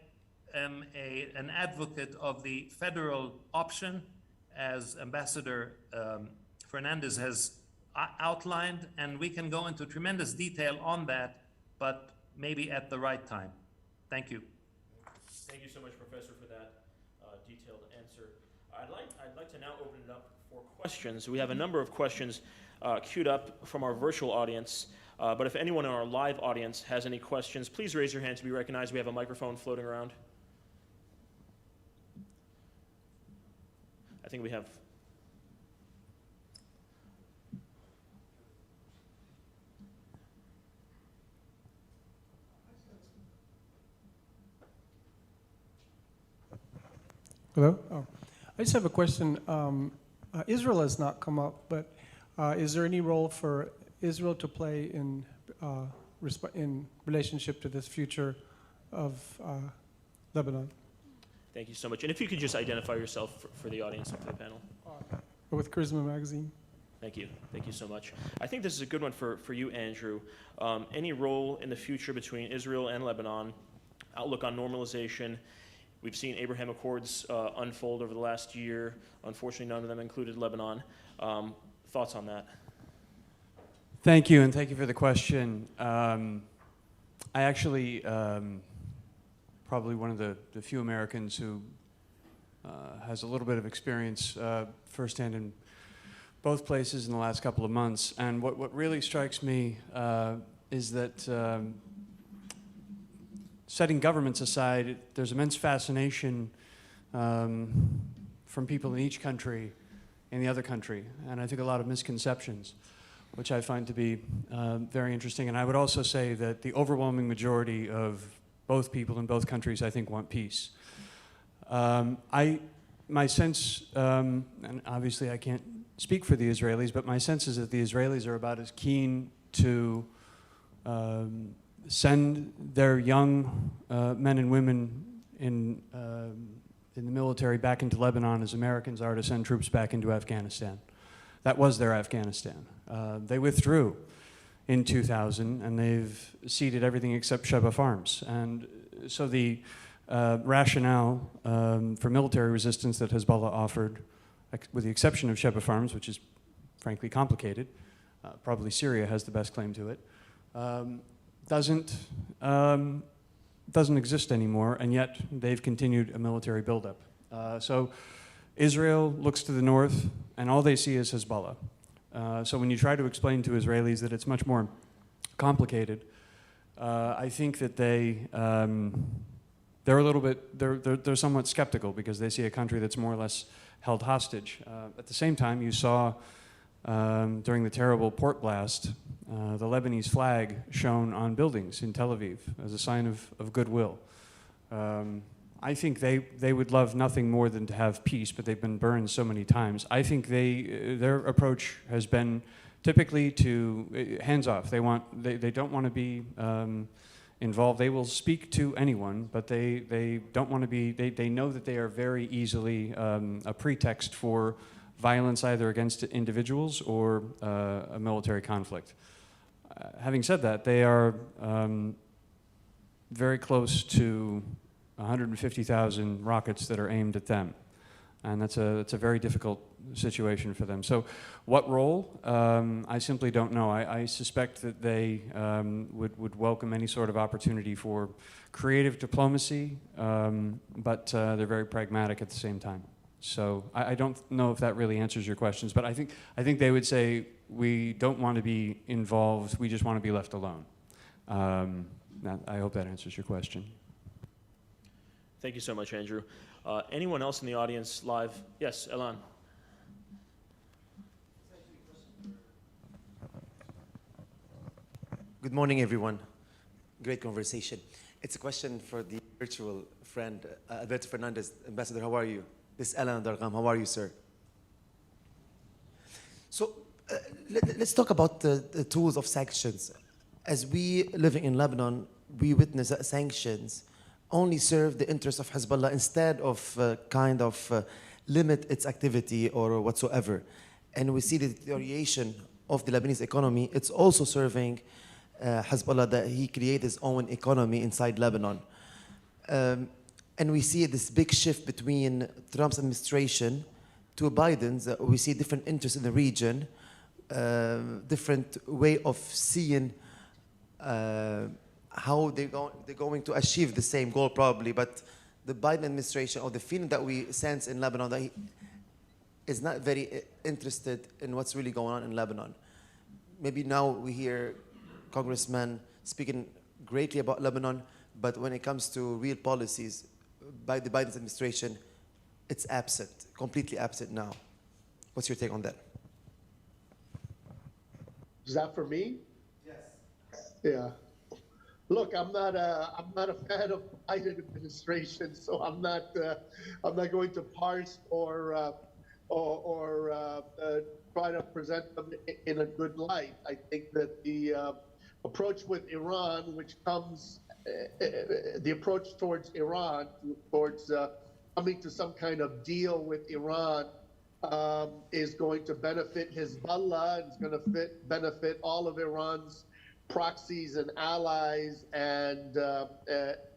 [SPEAKER 2] am an advocate of the federal option, as Ambassador Fernandez has outlined, and we can go into tremendous detail on that, but maybe at the right time. Thank you.
[SPEAKER 1] Thank you so much, Professor, for that detailed answer. I'd like to now open it up for questions. We have a number of questions queued up from our virtual audience. But if anyone in our live audience has any questions, please raise your hand to be recognized. We have a microphone floating around. I think we have.
[SPEAKER 7] Hello? Oh. I just have a question. Israel has not come up, but is there any role for Israel to play in relationship to this future of Lebanon?
[SPEAKER 1] Thank you so much. And if you could just identify yourself for the audience and for the panel.
[SPEAKER 7] With Charisma Magazine.
[SPEAKER 1] Thank you. Thank you so much. I think this is a good one for you, Andrew. Any role in the future between Israel and Lebanon, outlook on normalization? We've seen Abraham Accords unfold over the last year. Unfortunately, none of them included Lebanon. Thoughts on that?
[SPEAKER 4] Thank you, and thank you for the question. I actually, probably one of the few Americans who has a little bit of experience firsthand in both places in the last couple of months. And what really strikes me is that setting governments aside, there's immense fascination from people in each country in the other country, and I think a lot of misconceptions, which I find to be very interesting. And I would also say that the overwhelming majority of both people in both countries, I think, want peace. My sense, and obviously I can't speak for the Israelis, but my sense is that the Israelis are about as keen to send their young men and women in the military back into Lebanon as Americans are to send troops back into Afghanistan. That was their Afghanistan. They withdrew in 2000, and they've ceded everything except Sheba Farms. And so the rationale for military resistance that Hezbollah offered, with the exception of Sheba Farms, which is frankly complicated, probably Syria has the best claim to it, doesn't exist anymore, and yet they've continued a military buildup. So Israel looks to the north, and all they see is Hezbollah. So when you try to explain to Israelis that it's much more complicated, I think that they're a little bit, they're somewhat skeptical because they see a country that's more or less held hostage. At the same time, you saw during the terrible port blast, the Lebanese flag shown on buildings in Tel Aviv as a sign of goodwill. I think they would love nothing more than to have peace, but they've been burned so many times. I think their approach has been typically to hands off. They don't want to be involved. They will speak to anyone, but they don't want to be. They know that they are very easily a pretext for violence either against individuals or a military conflict. Having said that, they are very close to 150,000 rockets that are aimed at them. And that's a very difficult situation for them. So what role? I simply don't know. I suspect that they would welcome any sort of opportunity for creative diplomacy, but they're very pragmatic at the same time. So I don't know if that really answers your questions, but I think they would say, we don't want to be involved, we just want to be left alone. I hope that answers your question.
[SPEAKER 1] Thank you so much, Andrew. Anyone else in the audience live? Yes, Elan.
[SPEAKER 8] Good morning, everyone. Great conversation. It's a question for the virtual friend, Alberto Fernandez. Ambassador, how are you? This is Alan Dargham. How are you, sir? So let's talk about the tools of sanctions. As we living in Lebanon, we witness that sanctions only serve the interests of Hezbollah instead of limit its activity or whatsoever. And we see the deterioration of the Lebanese economy. It's also serving Hezbollah that he create his own economy inside Lebanon. And we see this big shift between Trump's administration to Biden's. We see different interests in the region, different way of seeing how they're going to achieve the same goal probably. But the Biden administration, or the feeling that we sense in Lebanon, that he is not very interested in what's really going on in Lebanon. Maybe now we hear congressmen speaking greatly about Lebanon, but when it comes to real policies by the Biden administration, it's absent, completely absent now. What's your take on that?
[SPEAKER 5] Is that for me? Yes. Yeah. Look, I'm not a fan of Biden administration, so I'm not going to parse or try to present them in a good light. I think that the approach with Iran, which comes, the approach towards Iran, towards coming to some kind of deal with Iran, is going to benefit Hezbollah, and it's going to benefit all of Iran's proxies and allies and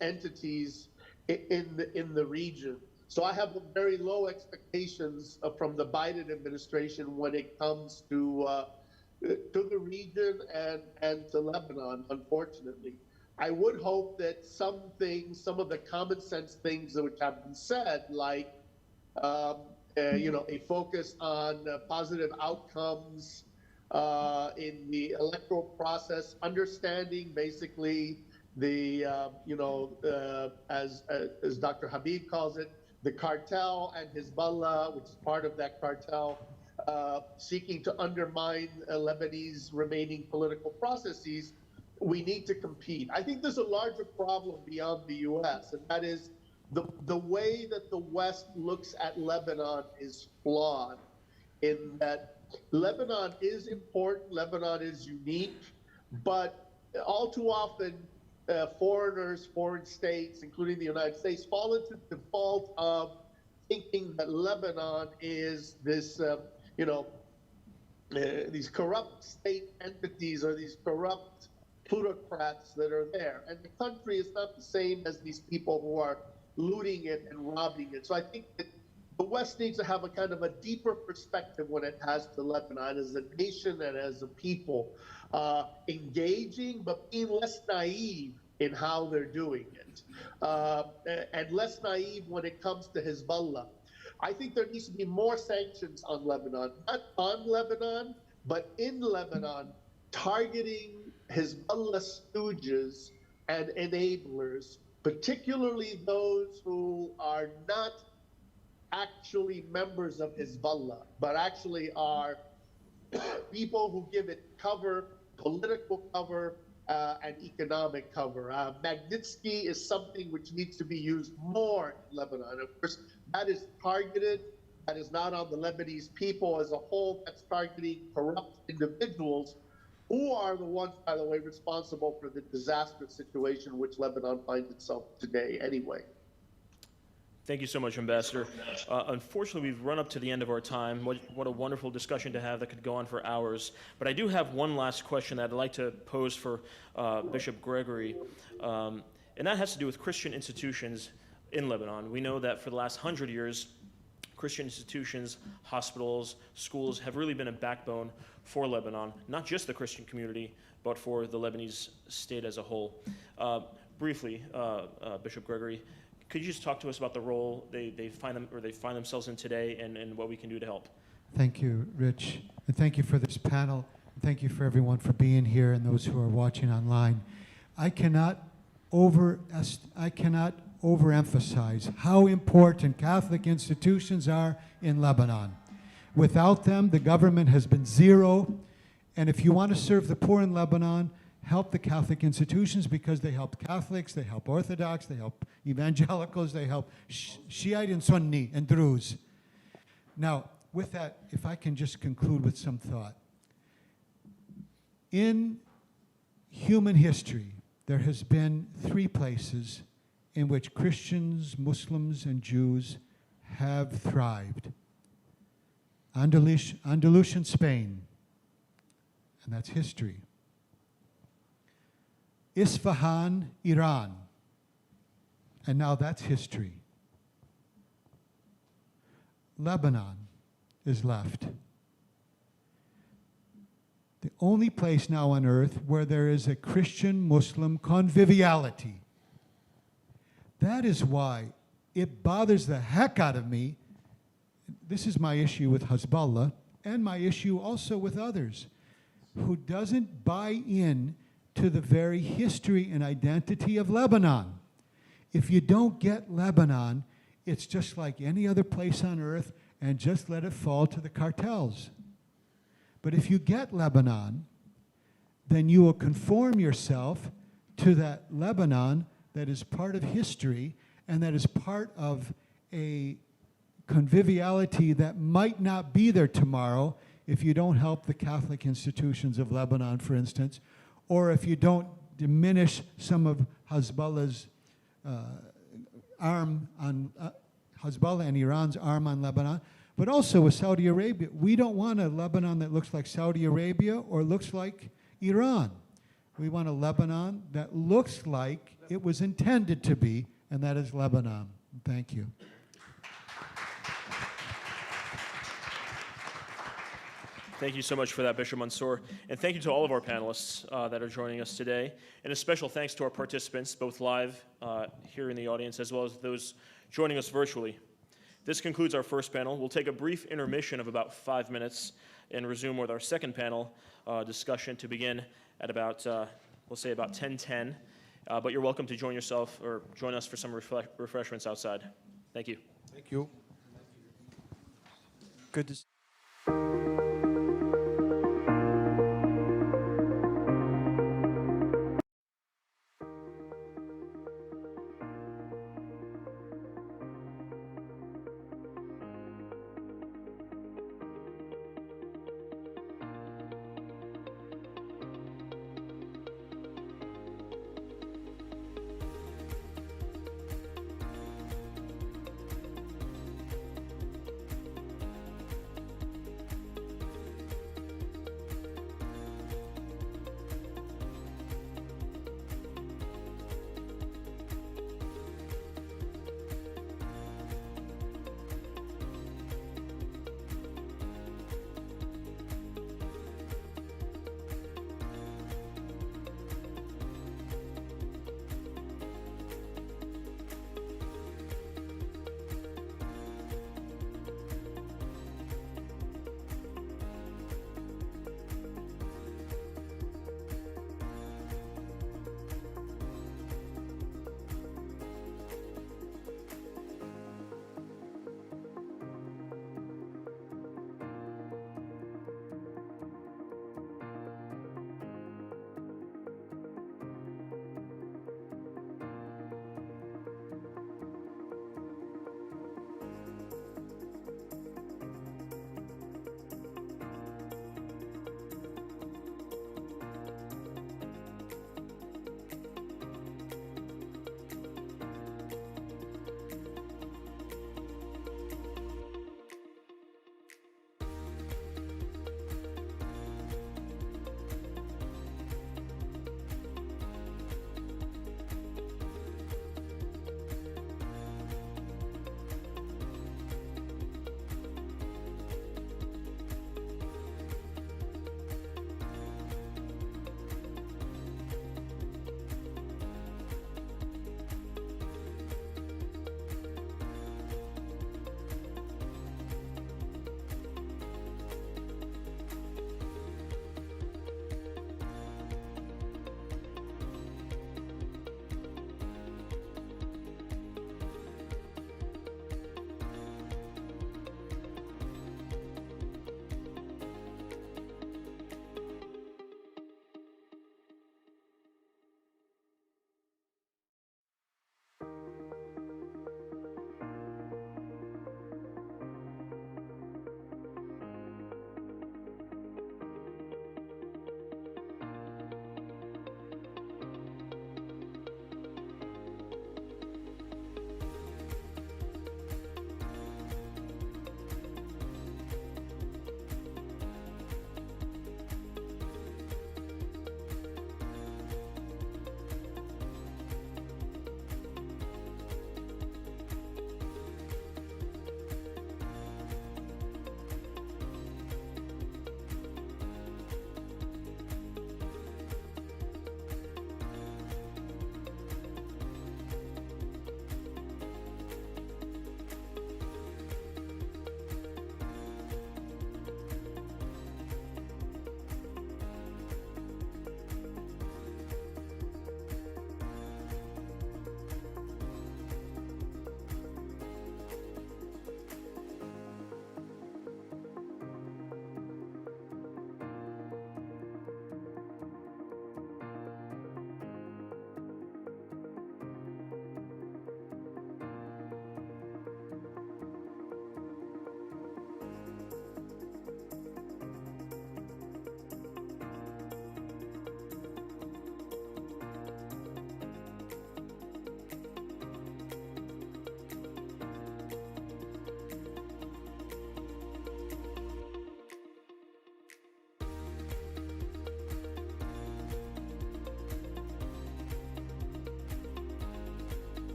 [SPEAKER 5] entities in the region. So I have very low expectations from the Biden administration when it comes to the region and to Lebanon, unfortunately. I would hope that some of the common sense things which have been said, like a focus on positive outcomes in the electoral process, understanding basically the as Dr. Habib calls it, the cartel and Hezbollah, which is part of that cartel, seeking to undermine Lebanese remaining political processes. We need to compete. I think there's a larger problem beyond the U.S., and that is the way that the West looks at Lebanon is flawed, in that Lebanon is important, Lebanon is unique, but all too often, foreigners, foreign states, including the United States, fall into the default of thinking that Lebanon is this, these corrupt state entities or these corrupt plutocrats that are there. And the country is not the same as these people who are looting it and robbing it. So I think that the West needs to have a kind of a deeper perspective when it has to Lebanon as a nation and as a people, engaging but being less naive in how they're doing it, and less naive when it comes to Hezbollah. I think there needs to be more sanctions on Lebanon, not on Lebanon, but in Lebanon, targeting Hezbollah stooges and enablers, particularly those who are not actually members of Hezbollah, but actually are people who give it cover, political cover, and economic cover. Magnitsky is something which needs to be used more in Lebanon. Of course, that is targeted. That is not on the Lebanese people as a whole. That's targeting corrupt individuals who are the ones, by the way, responsible for the disastrous situation which Lebanon finds itself today anyway.
[SPEAKER 1] Thank you so much, Ambassador. Unfortunately, we've run up to the end of our time. What a wonderful discussion to have that could go on for hours. But I do have one last question that I'd like to pose for Bishop Gregory, and that has to do with Christian institutions in Lebanon. We know that for the last 100 years, Christian institutions, hospitals, schools have really been a backbone for Lebanon, not just the Christian community, but for the Lebanese state as a whole. Briefly, Bishop Gregory, could you just talk to us about the role they find themselves in today and what we can do to help?
[SPEAKER 3] Thank you, Rich, and thank you for this panel. Thank you for everyone for being here and those who are watching online. I cannot overemphasize how important Catholic institutions are in Lebanon. Without them, the government has been zero. And if you want to serve the poor in Lebanon, help the Catholic institutions, because they help Catholics, they help Orthodox, they help evangelicals, they help Shiite and Sunni and Druze. Now, with that, if I can just conclude with some thought. In human history, there has been 3 places in which Christians, Muslims, and Jews have thrived. Andalusian Spain, and that's history. Isfahan, Iran, and now that's history. Lebanon is left. The only place now on earth where there is a Christian-Muslim conviviality. That is why it bothers the heck out of me. This is my issue with Hezbollah, and my issue also with others, who doesn't buy in to the very history and identity of Lebanon. If you don't get Lebanon, it's just like any other place on earth, and just let it fall to the cartels. But if you get Lebanon, then you will conform yourself to that Lebanon that is part of history and that is part of a conviviality that might not be there tomorrow if you don't help the Catholic institutions of Lebanon, for instance, or if you don't diminish some of Hezbollah's arm on Hezbollah and Iran's arm on Lebanon, but also with Saudi Arabia. We don't want a Lebanon that looks like Saudi Arabia or looks like Iran. We want a Lebanon that looks like it was intended to be, and that is Lebanon. Thank you.
[SPEAKER 1] Thank you so much for that, Bishop Mansour. And thank you to all of our panelists that are joining us today. And a special thanks to our participants, both live here in the audience, as well as those joining us virtually. This concludes our first panel. We'll take a brief intermission of about 5 minutes and resume with our second panel discussion to begin at about, we'll say about 10:10. But you're welcome to join us for some refreshments outside. Thank you.
[SPEAKER 6] Thank you.
[SPEAKER 4] Good to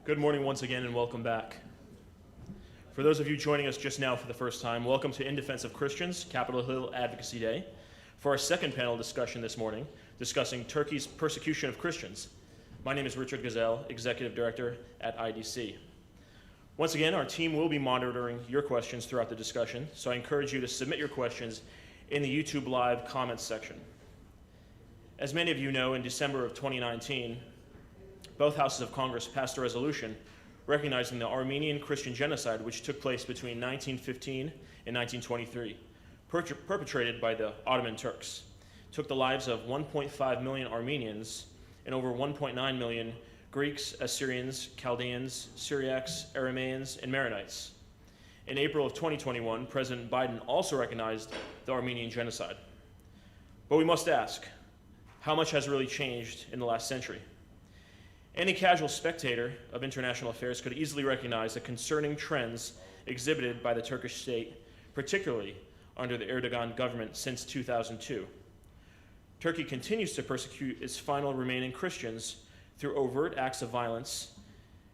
[SPEAKER 1] Good morning once again and welcome back. For those of you joining us just now for the first time, welcome to In Defense of Christians, Capitol Hill Advocacy Day, for our second panel discussion this morning, discussing Turkey's persecution of Christians. My name is Richard Gazelle, Executive Director at IDC. Once again, our team will be monitoring your questions throughout the discussion, so I encourage you to submit your questions in the YouTube Live comments section. As many of you know, in December of 2019, both houses of Congress passed a resolution recognizing the Armenian Christian genocide which took place between 1915 and 1923, perpetrated by the Ottoman Turks. It took the lives of 1.5 million Armenians and over 1.9 million Greeks, Assyrians, Chaldeans, Syriacs, Aramaeans, and Maronites. In April of 2021, President Biden also recognized the Armenian genocide. But we must ask, how much has really changed in the last century? Any casual spectator of international affairs could easily recognize the concerning trends exhibited by the Turkish state, particularly under the Erdogan government since 2002. Turkey continues to persecute its final remaining Christians through overt acts of violence,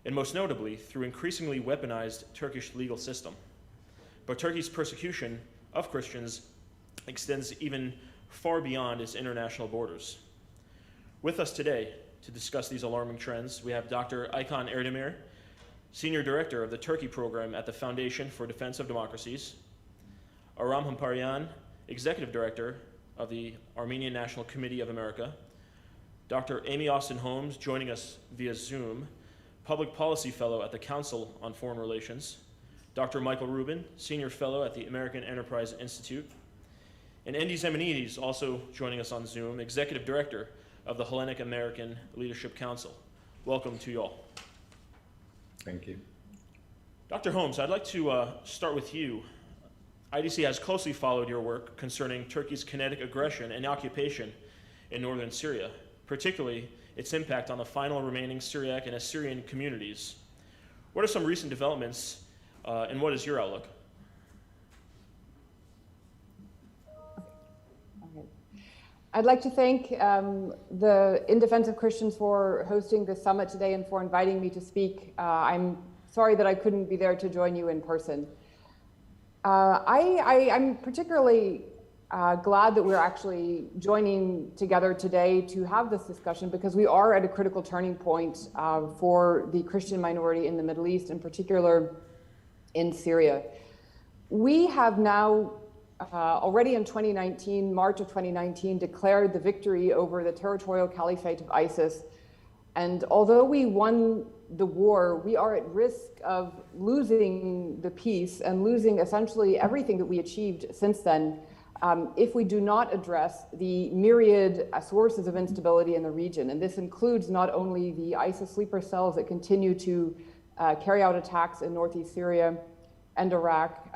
[SPEAKER 1] and most notably through increasingly weaponized Turkish legal system. But Turkey's persecution of Christians extends even far beyond its international borders. With us today to discuss these alarming trends, we have Dr. Aykan Erdemir, Senior Director of the Turkey Program at the Foundation for Defense of Democracies, Aram Hamparyan, Executive Director of the Armenian National Committee of America, Dr. Amy Austin Holmes, joining us via Zoom, Public Policy Fellow at the Council on Foreign Relations, Dr. Michael Rubin, Senior Fellow at the American Enterprise Institute, and Andy Zemenides, also joining us on Zoom, Executive Director of the Hellenic American Leadership Council. Welcome to you all.
[SPEAKER 9] Thank you.
[SPEAKER 1] Dr. Holmes, I'd like to start with you. IDC has closely followed your work concerning Turkey's kinetic aggression and occupation in northern Syria, particularly its impact on the final remaining Syriac and Assyrian communities. What are some recent developments and what is your outlook?
[SPEAKER 10] I'd like to thank the In Defense of Christians for hosting this summit today and for inviting me to speak. I'm sorry that I couldn't be there to join you in person. I'm particularly glad that we're actually joining together today to have this discussion because we are at a critical turning point for the Christian minority in the Middle East, in particular in Syria. We have now already in 2019, March of 2019, declared the victory over the territorial caliphate of ISIS. And although we won the war, we are at risk of losing the peace and losing essentially everything that we achieved since then if we do not address the myriad sources of instability in the region. And this includes not only the ISIS sleeper cells that continue to carry out attacks in northeast Syria and Iraq,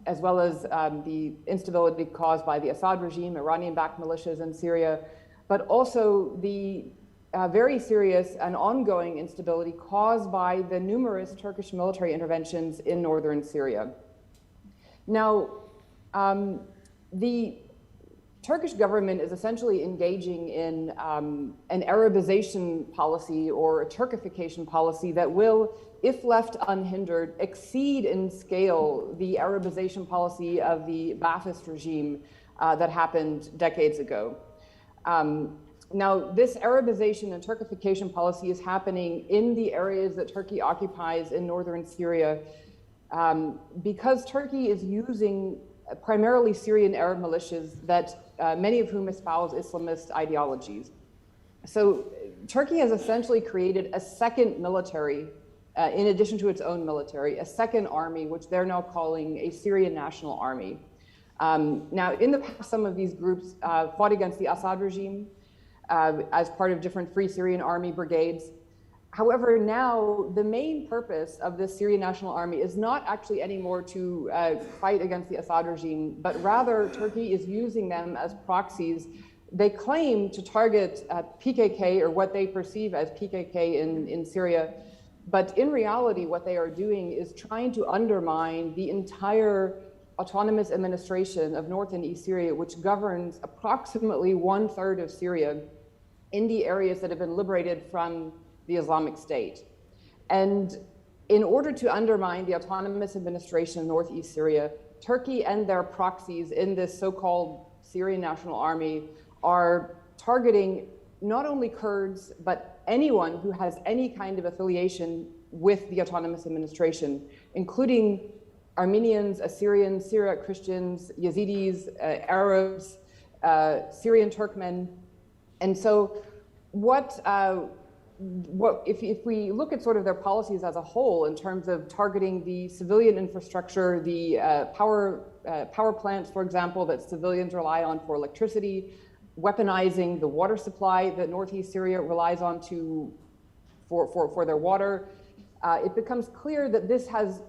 [SPEAKER 10] as well as the instability caused by the Assad regime, Iranian-backed militias in Syria, but also the very serious and ongoing instability caused by the numerous Turkish military interventions in northern Syria. Now, the Turkish government is essentially engaging in an Arabization policy or a Turkification policy that will, if left unhindered, exceed in scale the Arabization policy of the Ba'athist regime that happened decades ago. Now, this Arabization and Turkification policy is happening in the areas that Turkey occupies in northern Syria because Turkey is using primarily Syrian Arab militias that many of whom espouse Islamist ideologies. So Turkey has essentially created a second military, in addition to its own military, a second army, which they're now calling a Syrian National Army. Now, in the past, some of these groups fought against the Assad regime as part of different Free Syrian Army brigades. However, now the main purpose of this Syrian National Army is not actually anymore to fight against the Assad regime, but rather Turkey is using them as proxies. They claim to target PKK, or what they perceive as PKK in Syria, but in reality what they are doing is trying to undermine the entire autonomous administration of North and East Syria, which governs approximately 1/3 of Syria in the areas that have been liberated from the Islamic State. And in order to undermine the autonomous administration of northeast Syria, Turkey and their proxies in this so-called Syrian National Army are targeting not only Kurds, but anyone who has any kind of affiliation with the autonomous administration, including Armenians, Assyrians, Syriac Christians, Yazidis, Arabs, Syrian Turkmen. And so if we look at sort of their policies as a whole in terms of targeting the civilian infrastructure, the power plants, for example, that civilians rely on for electricity, weaponizing the water supply that northeast Syria relies on for their water, it becomes clear that this has,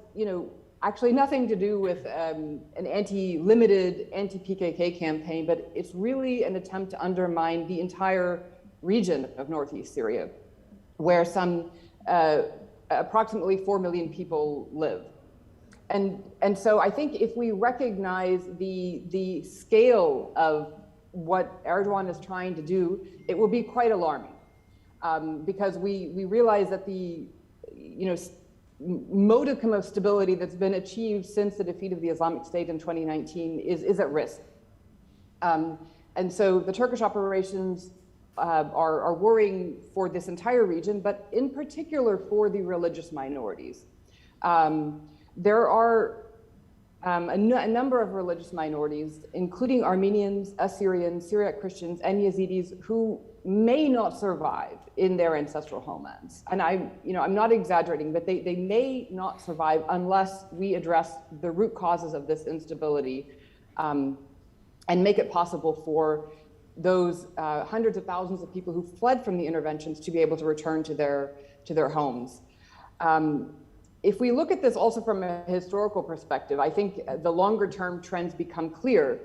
[SPEAKER 10] actually nothing to do with an limited anti-PKK campaign, but it's really an attempt to undermine the entire region of northeast Syria, where some approximately 4 million people live. And so I think if we recognize the scale of what Erdogan is trying to do, it will be quite alarming, because we realize that the modicum of stability that's been achieved since the defeat of the Islamic State in 2019 is at risk. And so the Turkish operations are worrying for this entire region, but in particular for the religious minorities. There are a number of religious minorities, including Armenians, Assyrians, Syriac Christians, and Yazidis, who may not survive in their ancestral homelands. And I'm not exaggerating, but they may not survive unless we address the root causes of this instability and make it possible for those hundreds of thousands of people who fled from the interventions to be able to return to their homes. If we look at this also from a historical perspective, I think the longer term trends become clear.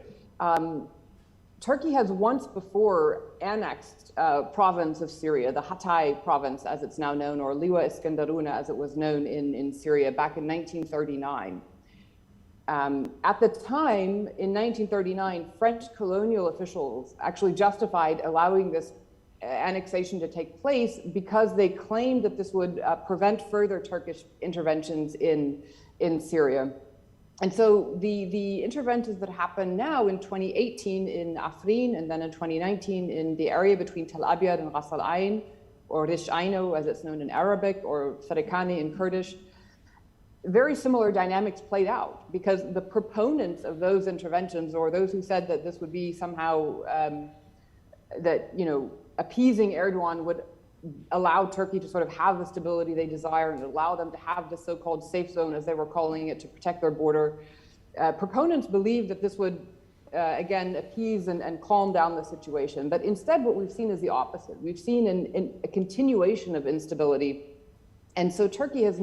[SPEAKER 10] Turkey has once before annexed a province of Syria, the Hatay province as it's now known, or Liwa Iskenderuna as it was known in Syria back in 1939. At the time, in 1939, French colonial officials actually justified allowing this annexation to take place because they claimed that this would prevent further Turkish interventions in Syria. And so the interventions that happen now in 2018 in Afrin and then in 2019 in the area between Tel Abyad and Ras Al Ain, or Rish Aino as it's known in Arabic, or Sarikani in Kurdish, very similar dynamics played out because the proponents of those interventions, or those who said that this would be somehow appeasing Erdogan would allow Turkey to sort of have the stability they desire and allow them to have the so-called safe zone, as they were calling it, to protect their border. Proponents believed that this would, again, appease and calm down the situation. But instead, what we've seen is the opposite. We've seen a continuation of instability. And so Turkey has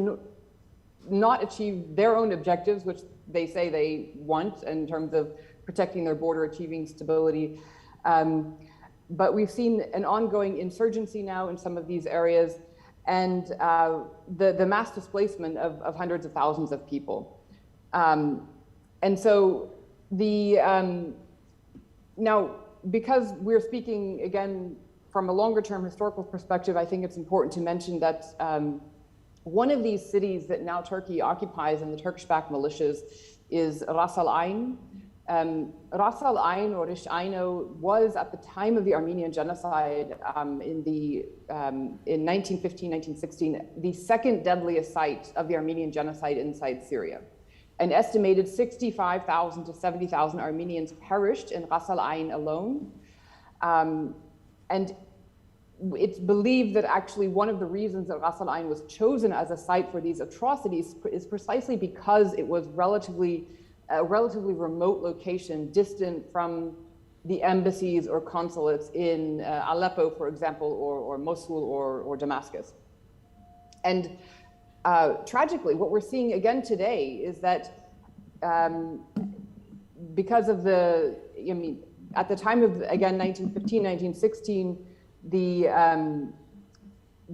[SPEAKER 10] not achieved their own objectives, which they say they want in terms of protecting their border, achieving stability. But we've seen an ongoing insurgency now in some of these areas, and the mass displacement of hundreds of thousands of people. And so now, because we're speaking again from a longer term historical perspective, I think it's important to mention that one of these cities that now Turkey occupies and the Turkish-backed militias is Ras Al Ain. Ras Al Ain, or Rish Aino, was at the time of the Armenian genocide in 1915, 1916, the second deadliest site of the Armenian genocide inside Syria. An estimated 65,000 to 70,000 Armenians perished in Ras Al Ain alone. And it's believed that actually one of the reasons that Ras Al Ain was chosen as a site for these atrocities is precisely because it was a relatively remote location, distant from the embassies or consulates in Aleppo, for example, or Mosul or Damascus. And tragically, what we're seeing again today is that because of at the time of, again, 1915, 1916,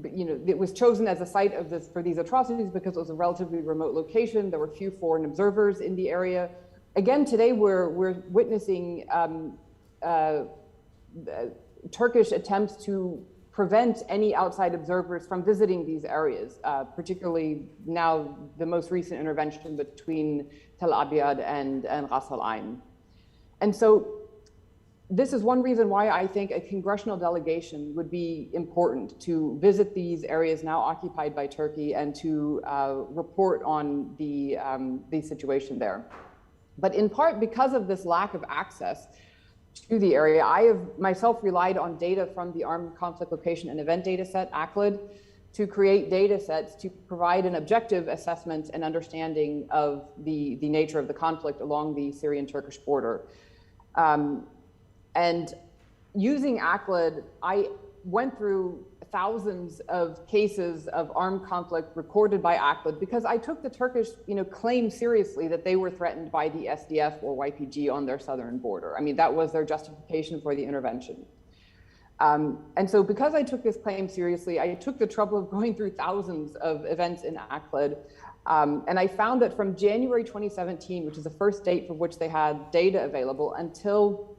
[SPEAKER 10] it was chosen as a site for these atrocities because it was a relatively remote location. There were few foreign observers in the area. Again, today we're witnessing Turkish attempts to prevent any outside observers from visiting these areas, particularly now the most recent intervention between Tel Abyad and Ras Al Ain. And so this is one reason why I think a congressional delegation would be important to visit these areas now occupied by Turkey and to report on the situation there. But in part because of this lack of access to the area, I have myself relied on data from the Armed Conflict Location and Event Data Set, ACLED, to create data sets to provide an objective assessment and understanding of the nature of the conflict along the Syrian-Turkish border. And using ACLED, I went through thousands of cases of armed conflict recorded by ACLED because I took the Turkish claim seriously that they were threatened by the SDF or YPG on their southern border. I mean, that was their justification for the intervention. And so because I took this claim seriously, I took the trouble of going through thousands of events in ACLED. And I found that from January 2017, which is the first date for which they had data available, until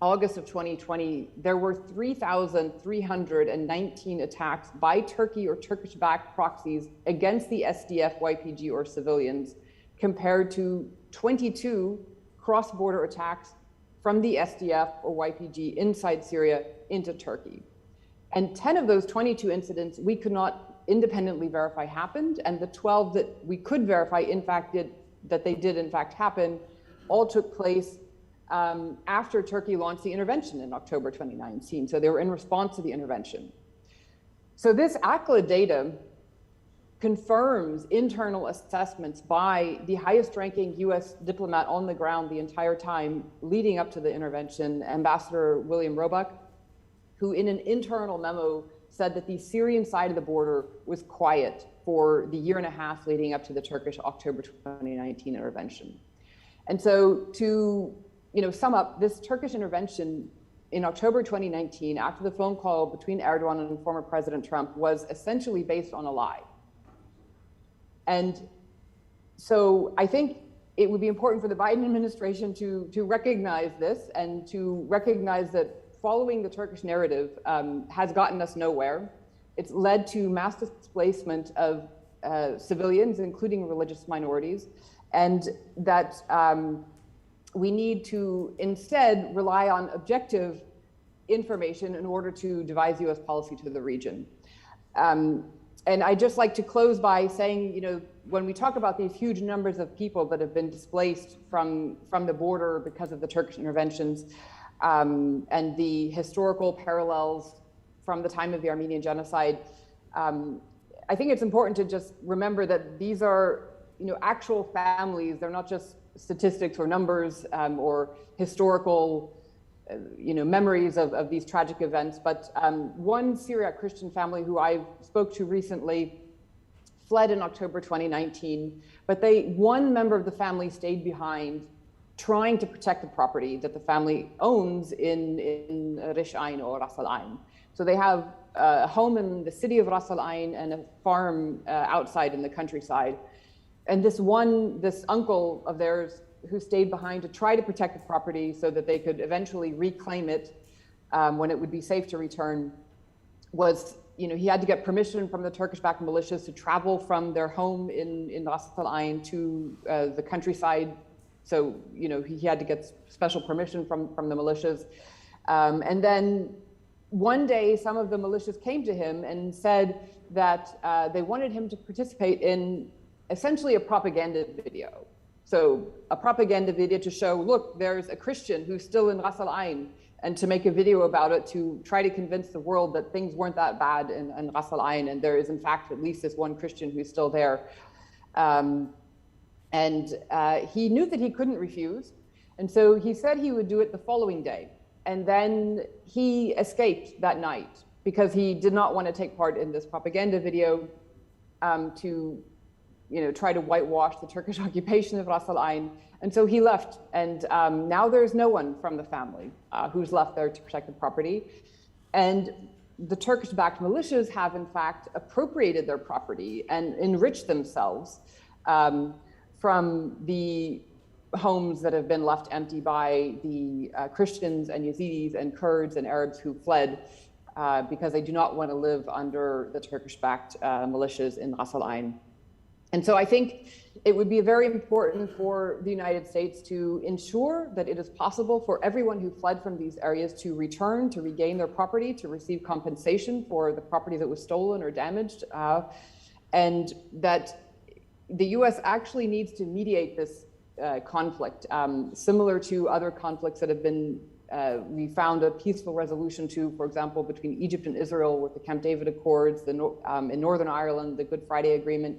[SPEAKER 10] August of 2020, there were 3,319 attacks by Turkey or Turkish-backed proxies against the SDF, YPG, or civilians, compared to 22 cross-border attacks from the SDF or YPG inside Syria into Turkey. And 10 of those 22 incidents we could not independently verify happened, and the 12 that we could verify in fact did in fact happen all took place after Turkey launched the intervention in October 2019. So they were in response to the intervention. So this ACLED data confirms internal assessments by the highest ranking US diplomat on the ground the entire time leading up to the intervention, Ambassador William Roebuck, who in an internal memo said that the Syrian side of the border was quiet for the year and a half leading up to the Turkish October 2019 intervention. And so to sum up, this Turkish intervention in October 2019, after the phone call between Erdogan and former President Trump, was essentially based on a lie. And so I think it would be important for the Biden administration to recognize this and to recognize that following the Turkish narrative has gotten us nowhere. It's led to mass displacement of civilians, including religious minorities, and that we need to instead rely on objective information in order to devise US policy to the region. And I'd just like to close by saying, when we talk about these huge numbers of people that have been displaced from the border because of the Turkish interventions, and the historical parallels from the time of the Armenian genocide, I think it's important to just remember that these are, actual families. They're not just statistics or numbers or historical, memories of these tragic events. But one Syriac Christian family who I spoke to recently fled in October 2019, but one member of the family stayed behind, trying to protect the property that the family owns in Rish Ain or Ras Al Ain. So they have a home in the city of Ras Al Ain and a farm outside in the countryside. And this uncle of theirs who stayed behind to try to protect the property so that they could eventually reclaim it when it would be safe to return was, he had to get permission from the Turkish-backed militias to travel from their home in Ras Al Ain to the countryside. So, he had to get special permission from the militias. And then one day, some of the militias came to him and said that they wanted him to participate in essentially a propaganda video. So a propaganda video to show, look, there's a Christian who's still in Ras Al Ain, and to make a video about it to try to convince the world that things weren't that bad in Ras Al Ain, and there is in fact at least this one Christian who's still there. He knew that he couldn't refuse, and so he said he would do it the following day. And then he escaped that night because he did not want to take part in this propaganda video to try to whitewash the Turkish occupation of Ras Al Ain. And so he left, and now there's no one from the family who's left there to protect the property. And the Turkish-backed militias have in fact appropriated their property and enriched themselves from the homes that have been left empty by the Christians and Yazidis and Kurds and Arabs who fled because they do not want to live under the Turkish-backed militias in Ras Al Ain. And so I think it would be very important for the United States to ensure that it is possible for everyone who fled from these areas to return, to regain their property, to receive compensation for the property that was stolen or damaged, and that the US actually needs to mediate this conflict, similar to other conflicts that have been, we found a peaceful resolution to, for example, between Egypt and Israel with the Camp David Accords, in Northern Ireland, the Good Friday Agreement,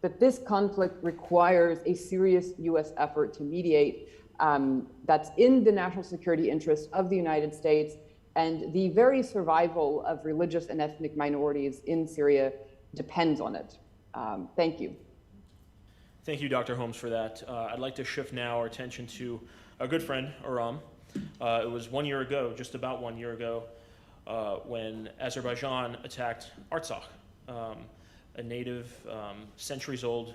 [SPEAKER 10] that this conflict requires a serious US effort to mediate that's in the national security interest of the United States, and the very survival of religious and ethnic minorities in Syria depends on it. Thank you.
[SPEAKER 1] Thank you, Dr. Holmes, for that. I'd like to shift now our attention to a good friend, Aram. It was 1 year ago, just about 1 year ago, when Azerbaijan attacked Artsakh, a native, centuries-old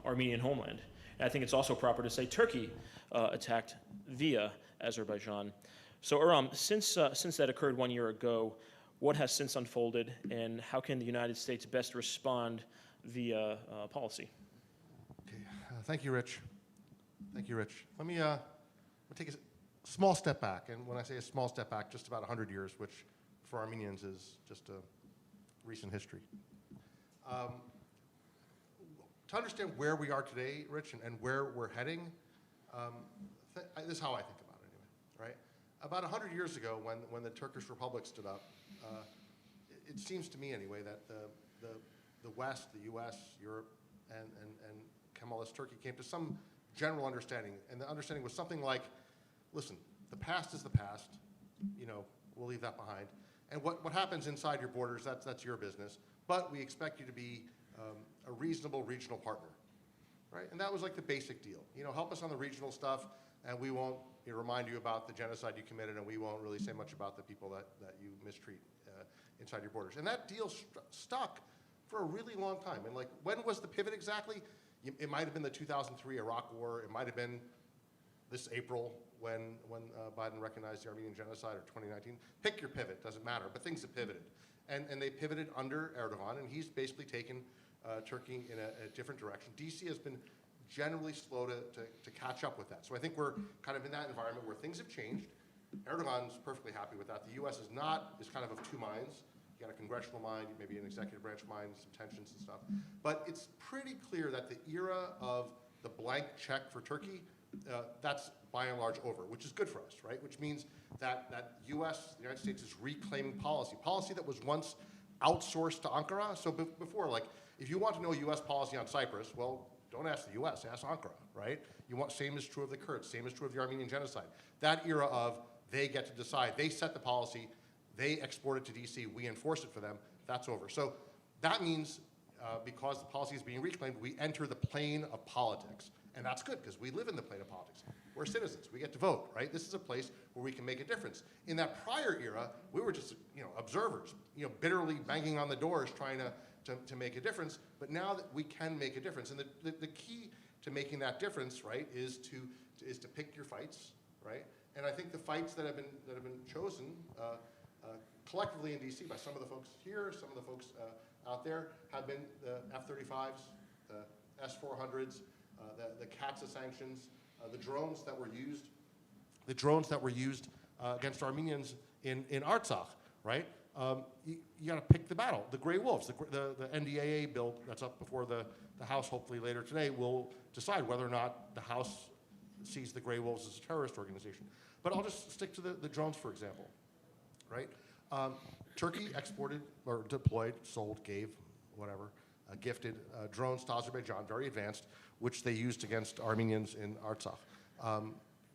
[SPEAKER 1] Armenian homeland. And I think it's also proper to say Turkey attacked via Azerbaijan. So Aram, since that occurred 1 year ago, what has since unfolded, and how can the United States best respond via policy?
[SPEAKER 11] Okay. Thank you, Rich. Thank you, Rich. Let me take a small step back. And when I say a small step back, just about 100 years, which for Armenians is just a recent history. To understand where we are today, Rich, and where we're heading, this is how I think about it anyway, right? About 100 years ago, when the Turkish Republic stood up, it seems to me anyway that the West, the US, Europe, and Kemalist Turkey came to some general understanding, and the understanding was something like, listen, the past is the past, we'll leave that behind, and what happens inside your borders, that's your business, but we expect you to be a reasonable regional partner, right? And that was like the basic deal. Help us on the regional stuff, and we won't remind you about the genocide you committed, and we won't really say much about the people that you mistreat inside your borders. And that deal stuck for a really long time. And when was the pivot exactly? It might have been the 2003 Iraq War. It might have been this April when Biden recognized the Armenian genocide, or 2019. Pick your pivot, doesn't matter, but things have pivoted. And they pivoted under Erdogan, and he's basically taken Turkey in a different direction. DC has been generally slow to catch up with that. So I think we're kind of in that environment where things have changed. Erdogan's perfectly happy with that. The US is kind of two minds. You got a congressional mind, maybe an executive branch mind, some tensions and stuff. But it's pretty clear that the era of the blank check for Turkey, that's by and large over, which is good for us, right? Which means that the United States is reclaiming policy that was once outsourced to Ankara. So before, if you want to know US policy on Cyprus, well, don't ask the US, ask Ankara, right? Same is true of the Kurds, same is true of the Armenian genocide. That era of they get to decide, they set the policy, they export it to DC, we enforce it for them, that's over. So that means because the policy is being reclaimed, we enter the plane of politics. And that's good, because we live in the plane of politics. We're citizens, we get to vote, right? This is a place where we can make a difference. In that prior era, we were just observers, bitterly banging on the doors trying to make a difference. But now that we can make a difference, and the key to making that difference, right, is to pick your fights, right? And I think the fights that have been chosen collectively in DC by some of the folks here, some of the folks out there, have been the F-35s, the S-400s, the CATSA sanctions, the drones that were used against Armenians in Artsakh, right? You got to pick the battle. The Gray Wolves, the NDAA bill that's up before the House hopefully later today will decide whether or not the House sees the Gray Wolves as a terrorist organization. But I'll just stick to the drones, for example, right? Turkey exported or deployed, sold, gave, whatever, gifted drones to Azerbaijan, very advanced, which they used against Armenians in Artsakh.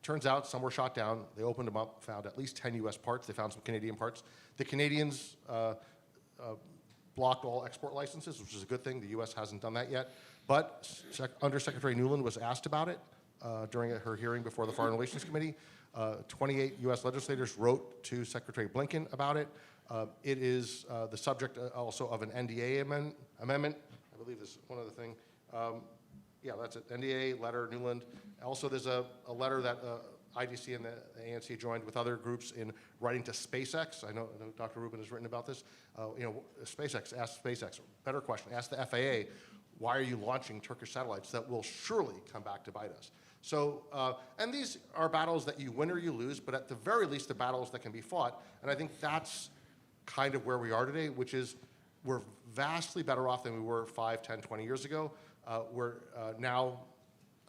[SPEAKER 11] Turns out some were shot down. They opened them up, found at least 10 US parts. They found some Canadian parts. The Canadians blocked all export licenses, which is a good thing. The US hasn't done that yet. But Undersecretary Nuland was asked about it during her hearing before the Foreign Relations Committee. 28 US legislators wrote to Secretary Blinken about it. It is the subject also of an NDA amendment. I believe this is one other thing. Yeah, that's it. NDA, letter, Nuland. Also, there's a letter that IDC and the ANC joined with other groups in writing to SpaceX. I know Dr. Rubin has written about this. SpaceX, ask SpaceX, better question, ask the FAA, why are you launching Turkish satellites that will surely come back to bite us? So, and these are battles that you win or you lose, but at the very least, the battles that can be fought. And I think that's kind of where we are today, which is we're vastly better off than we were 5, 10, 20 years ago. We're now,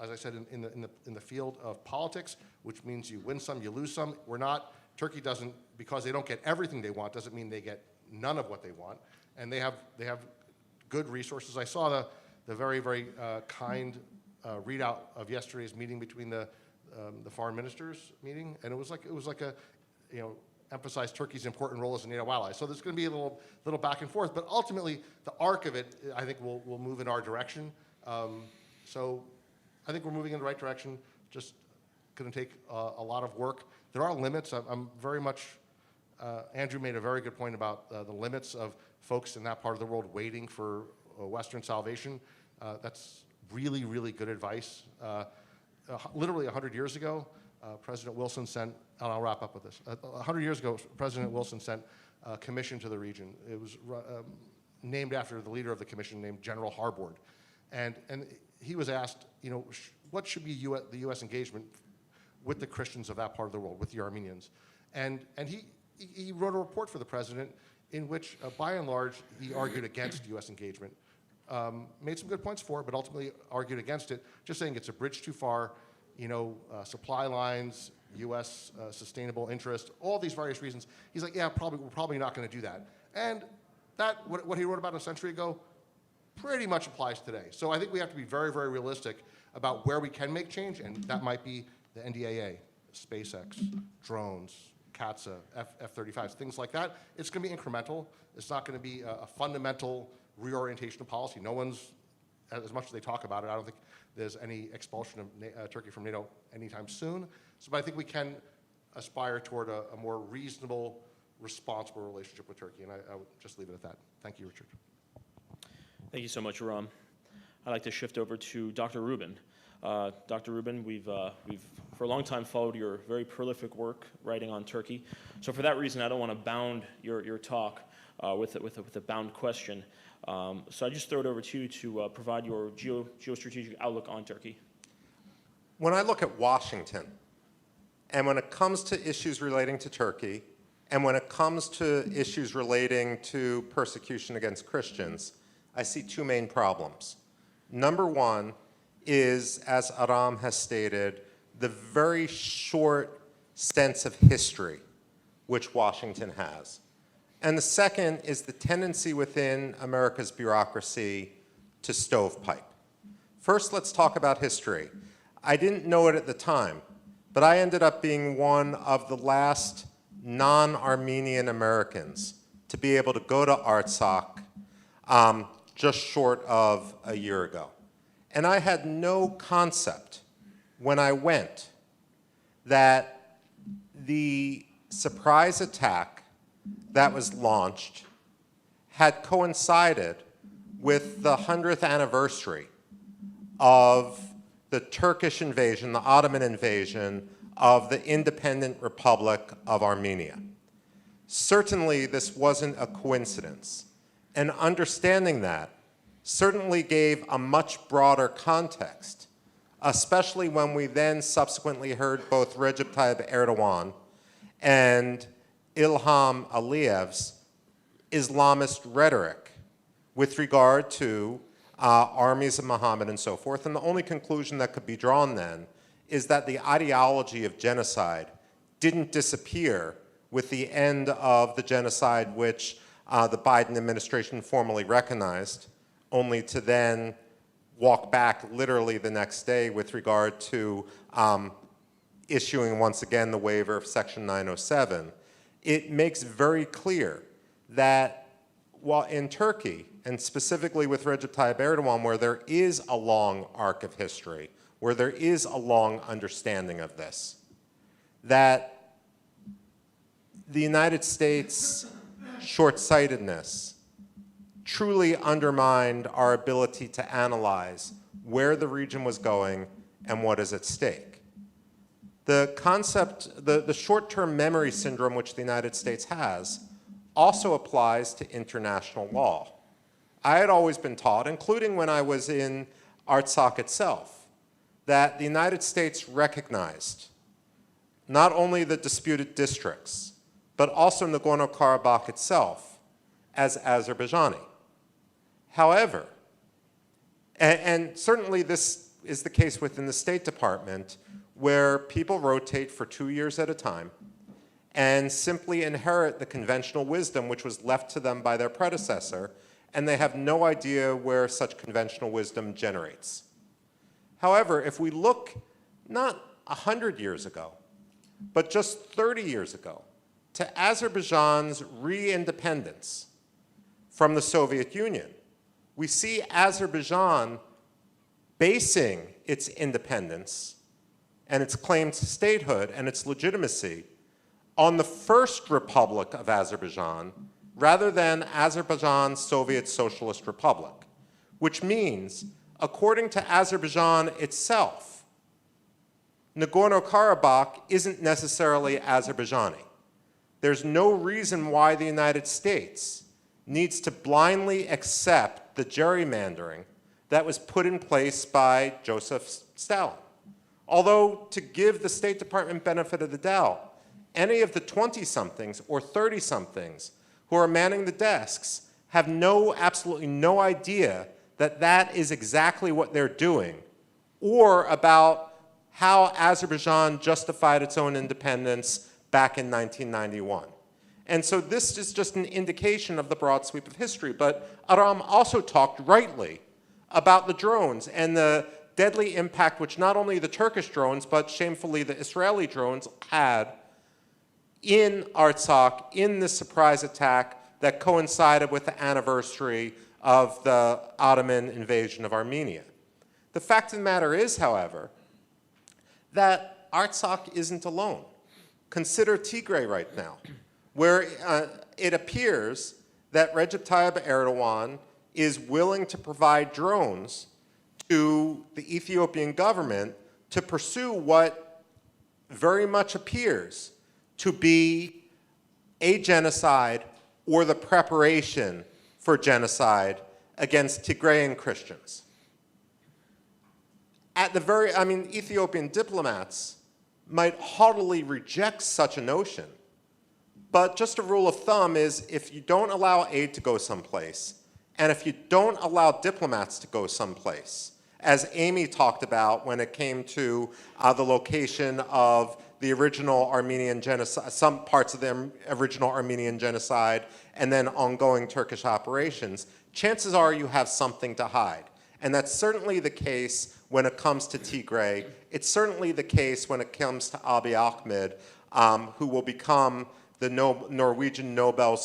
[SPEAKER 11] as I said, in the field of politics, which means you win some, you lose some. We're not, Turkey doesn't, because they don't get everything they want, doesn't mean they get none of what they want. And they have good resources. I saw the very, very kind readout of yesterday's meeting between the foreign ministers meeting, and it was like a, emphasize Turkey's important role as a NATO ally. So there's going to be a little back and forth, but ultimately the arc of it, I think, will move in our direction. So I think we're moving in the right direction. Just going to take a lot of work. There are limits. I'm very much. Andrew made a very good point about the limits of folks in that part of the world waiting for Western salvation. That's really, really good advice. Literally 100 years ago, President Wilson sent, and I'll wrap up with this. 100 years ago, President Wilson sent a commission to the region. It was named after the leader of the commission, named General Harbord. And he was asked, what should be the U.S. engagement with the Christians of that part of the world, with the Armenians? And he wrote a report for the president in which, by and large, he argued against U.S. engagement. Made some good points for it, but ultimately argued against it, just saying it's a bridge too far, supply lines, U.S. Sustainable interest, all these various reasons. He's like, yeah, we're probably not going to do that. And what he wrote about a century ago pretty much applies today. So I think we have to be very, very realistic about where we can make change, and that might be the NDAA, SpaceX, drones, CATSA, F-35s, things like that. It's going to be incremental. It's not going to be a fundamental reorientation of policy. No one's, as much as they talk about it, I don't think there's any expulsion of Turkey from NATO anytime soon. So, but I think we can aspire toward a more reasonable, responsible relationship with Turkey, and I would just leave it at that. Thank you, Richard.
[SPEAKER 1] Thank you so much, Ram. I'd like to shift over to Dr. Rubin. Dr. Rubin, we've for a long time followed your very prolific work writing on Turkey. So for that reason, I don't want to bound your talk with a bound question. So I just throw it over to you to provide your geostrategic outlook on Turkey.
[SPEAKER 12] When I look at Washington, and when it comes to issues relating to Turkey, and when it comes to issues relating to persecution against Christians, I see two main problems. Number one is, as Aram has stated, the very short sense of history which Washington has. And the second is the tendency within America's bureaucracy to stovepipe. First, let's talk about history. I didn't know it at the time, but I ended up being one of the last non-Armenian Americans to be able to go to Artsakh just short of a year ago. And I had no concept when I went that the surprise attack that was launched had coincided with the 100th anniversary of the Turkish invasion, the Ottoman invasion of the independent Republic of Armenia. Certainly, this wasn't a coincidence. And understanding that certainly gave a much broader context, especially when we then subsequently heard both Recep Tayyip Erdogan and Ilham Aliyev's Islamist rhetoric with regard to armies of Muhammad and so forth. And the only conclusion that could be drawn then is that the ideology of genocide didn't disappear with the end of the genocide which the Biden administration formally recognized, only to then walk back literally the next day with regard to issuing once again the waiver of Section 907. It makes very clear that while in Turkey, and specifically with Recep Tayyip Erdogan, where there is a long arc of history, where there is a long understanding of this, that the United States' short-sightedness truly undermined our ability to analyze where the region was going and what is at stake. the concept, the short-term memory syndrome which the United States has also applies to international law. I had always been taught, including when I was in ARTSOC itself, that the United States recognized not only the disputed districts, but also Nagorno-Karabakh itself as Azerbaijani. However, and certainly this is the case within the State Department, where people rotate for 2 years at a time and simply inherit the conventional wisdom which was left to them by their predecessor, and they have no idea where such conventional wisdom generates. However, if we look not 100 years ago, but just 30 years ago, to Azerbaijan's re-independence from the Soviet Union, we see Azerbaijan basing its independence and its claim to statehood and its legitimacy on the first Republic of Azerbaijan rather than Azerbaijan's Soviet Socialist Republic, which means, according to Azerbaijan itself, Nagorno-Karabakh isn't necessarily Azerbaijani. There's no reason why the United States needs to blindly accept the gerrymandering that was put in place by Joseph Stalin. Although, to give the State Department benefit of the doubt, any of the 20-somethings or 30-somethings who are manning the desks have absolutely no idea that that is exactly what they're doing, or about how Azerbaijan justified its own independence back in 1991. And so this is just an indication of the broad sweep of history. But Aram also talked rightly about the drones and the deadly impact which not only the Turkish drones, but shamefully the Israeli drones had in Artsakh, in this surprise attack that coincided with the anniversary of the Ottoman invasion of Armenia. The fact of the matter is, however, that Artsakh isn't alone. Consider Tigray right now, where it appears that Recep Tayyip Erdogan is willing to provide drones to the Ethiopian government to pursue what very much appears to be a genocide or the preparation for genocide against Tigrayan Christians. Ethiopian diplomats might haughtily reject such a notion, but just a rule of thumb is if you don't allow aid to go someplace, and if you don't allow diplomats to go someplace, as Amy talked about when it came to the location of the original Armenian genocide, some parts of the original Armenian genocide, and then ongoing Turkish operations, chances are you have something to hide. And that's certainly the case when it comes to Tigray. It's certainly the case when it comes to Abiy Ahmed, who will become the Norwegian Nobel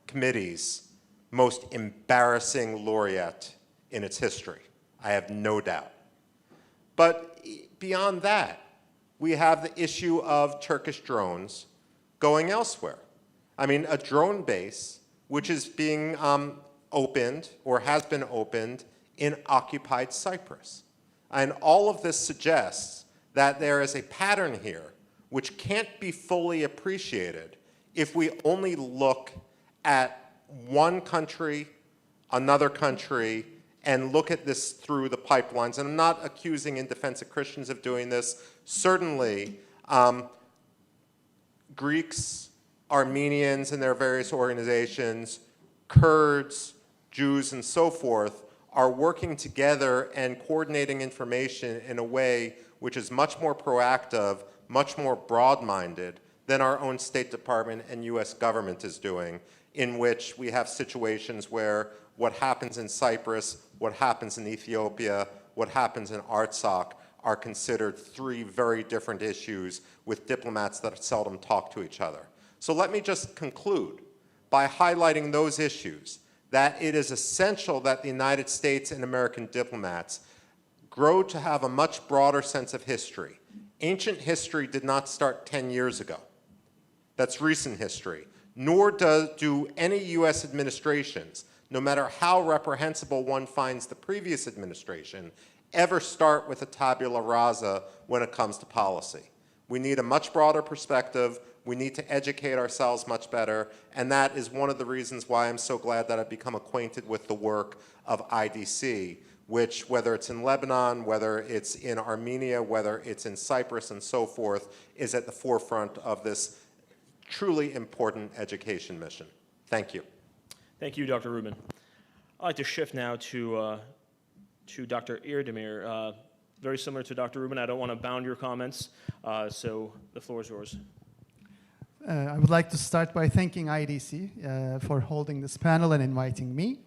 [SPEAKER 12] Committee's most embarrassing laureate in its history. I have no doubt. But beyond that, we have the issue of Turkish drones going elsewhere. I mean, a drone base which is being opened or has been opened in occupied Cyprus. And all of this suggests that there is a pattern here which can't be fully appreciated if we only look at one country, another country, and look at this through the pipelines. And I'm not accusing In Defense of Christians of doing this. Certainly, Greeks, Armenians and their various organizations, Kurds, Jews, and so forth are working together and coordinating information in a way which is much more proactive, much more broad-minded than our own State Department and US government is doing, in which we have situations where what happens in Cyprus, what happens in Ethiopia, what happens in Artsakh are considered three very different issues with diplomats that seldom talk to each other. So let me just conclude by highlighting those issues, that it is essential that the United States and American diplomats grow to have a much broader sense of history. Ancient history did not start 10 years ago. That's recent history. Nor do any US administrations, no matter how reprehensible one finds the previous administration, ever start with a tabula rasa when it comes to policy. We need a much broader perspective. We need to educate ourselves much better. And that is one of the reasons why I'm so glad that I've become acquainted with the work of IDC, which, whether it's in Lebanon, whether it's in Armenia, whether it's in Cyprus and so forth, is at the forefront of this truly important education mission. Thank you.
[SPEAKER 1] Thank you, Dr. Rubin. I'd like to shift now to Dr. Irdemir. Very similar to Dr. Rubin, I don't want to bound your comments, so the floor is yours.
[SPEAKER 13] I would like to start by thanking IDC for holding this panel and inviting me.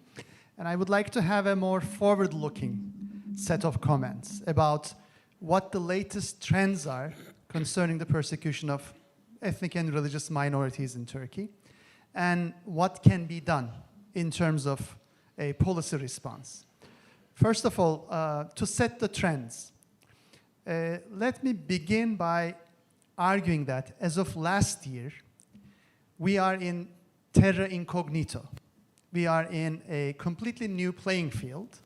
[SPEAKER 13] And I would like to have a more forward-looking set of comments about what the latest trends are concerning the persecution of ethnic and religious minorities in Turkey, and what can be done in terms of a policy response. First of all, to set the trends, let me begin by arguing that as of last year, we are in terra incognito. We are in a completely new playing field,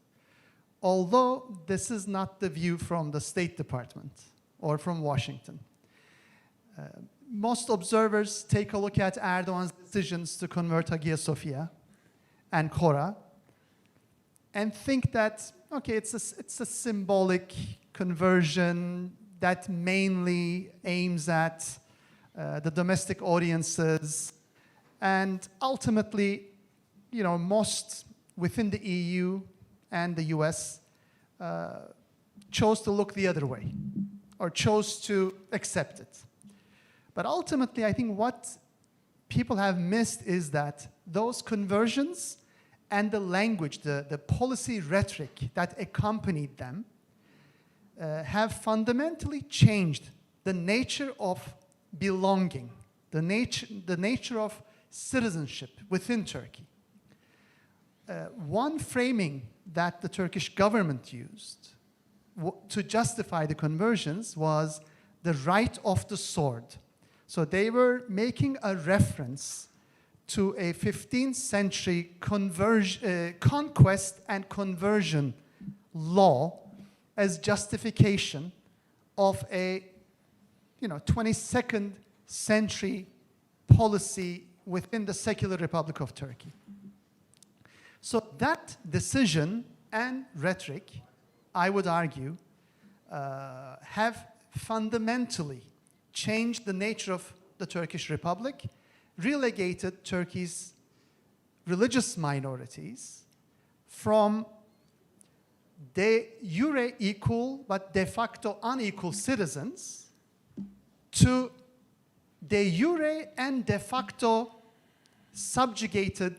[SPEAKER 13] although this is not the view from the State Department or from Washington. Most observers take a look at Erdogan's decisions to convert Hagia Sophia and Kora and think that, okay, it's a symbolic conversion that mainly aims at the domestic audiences, and ultimately, you know, most within the EU and the US chose to look the other way, or chose to accept it. But ultimately, I think what people have missed is that those conversions and the language, the policy rhetoric that accompanied them have fundamentally changed the nature of belonging, the nature of citizenship within Turkey. One framing that the Turkish government used to justify the conversions was the right of the sword. So they were making a reference to a 15th century conquest and conversion law as justification of a 22nd century policy within the secular Republic of Turkey. So that decision and rhetoric, I would argue, have fundamentally changed the nature of the Turkish Republic, relegated Turkey's religious minorities from de jure equal but de facto unequal citizens to de jure and de facto subjugated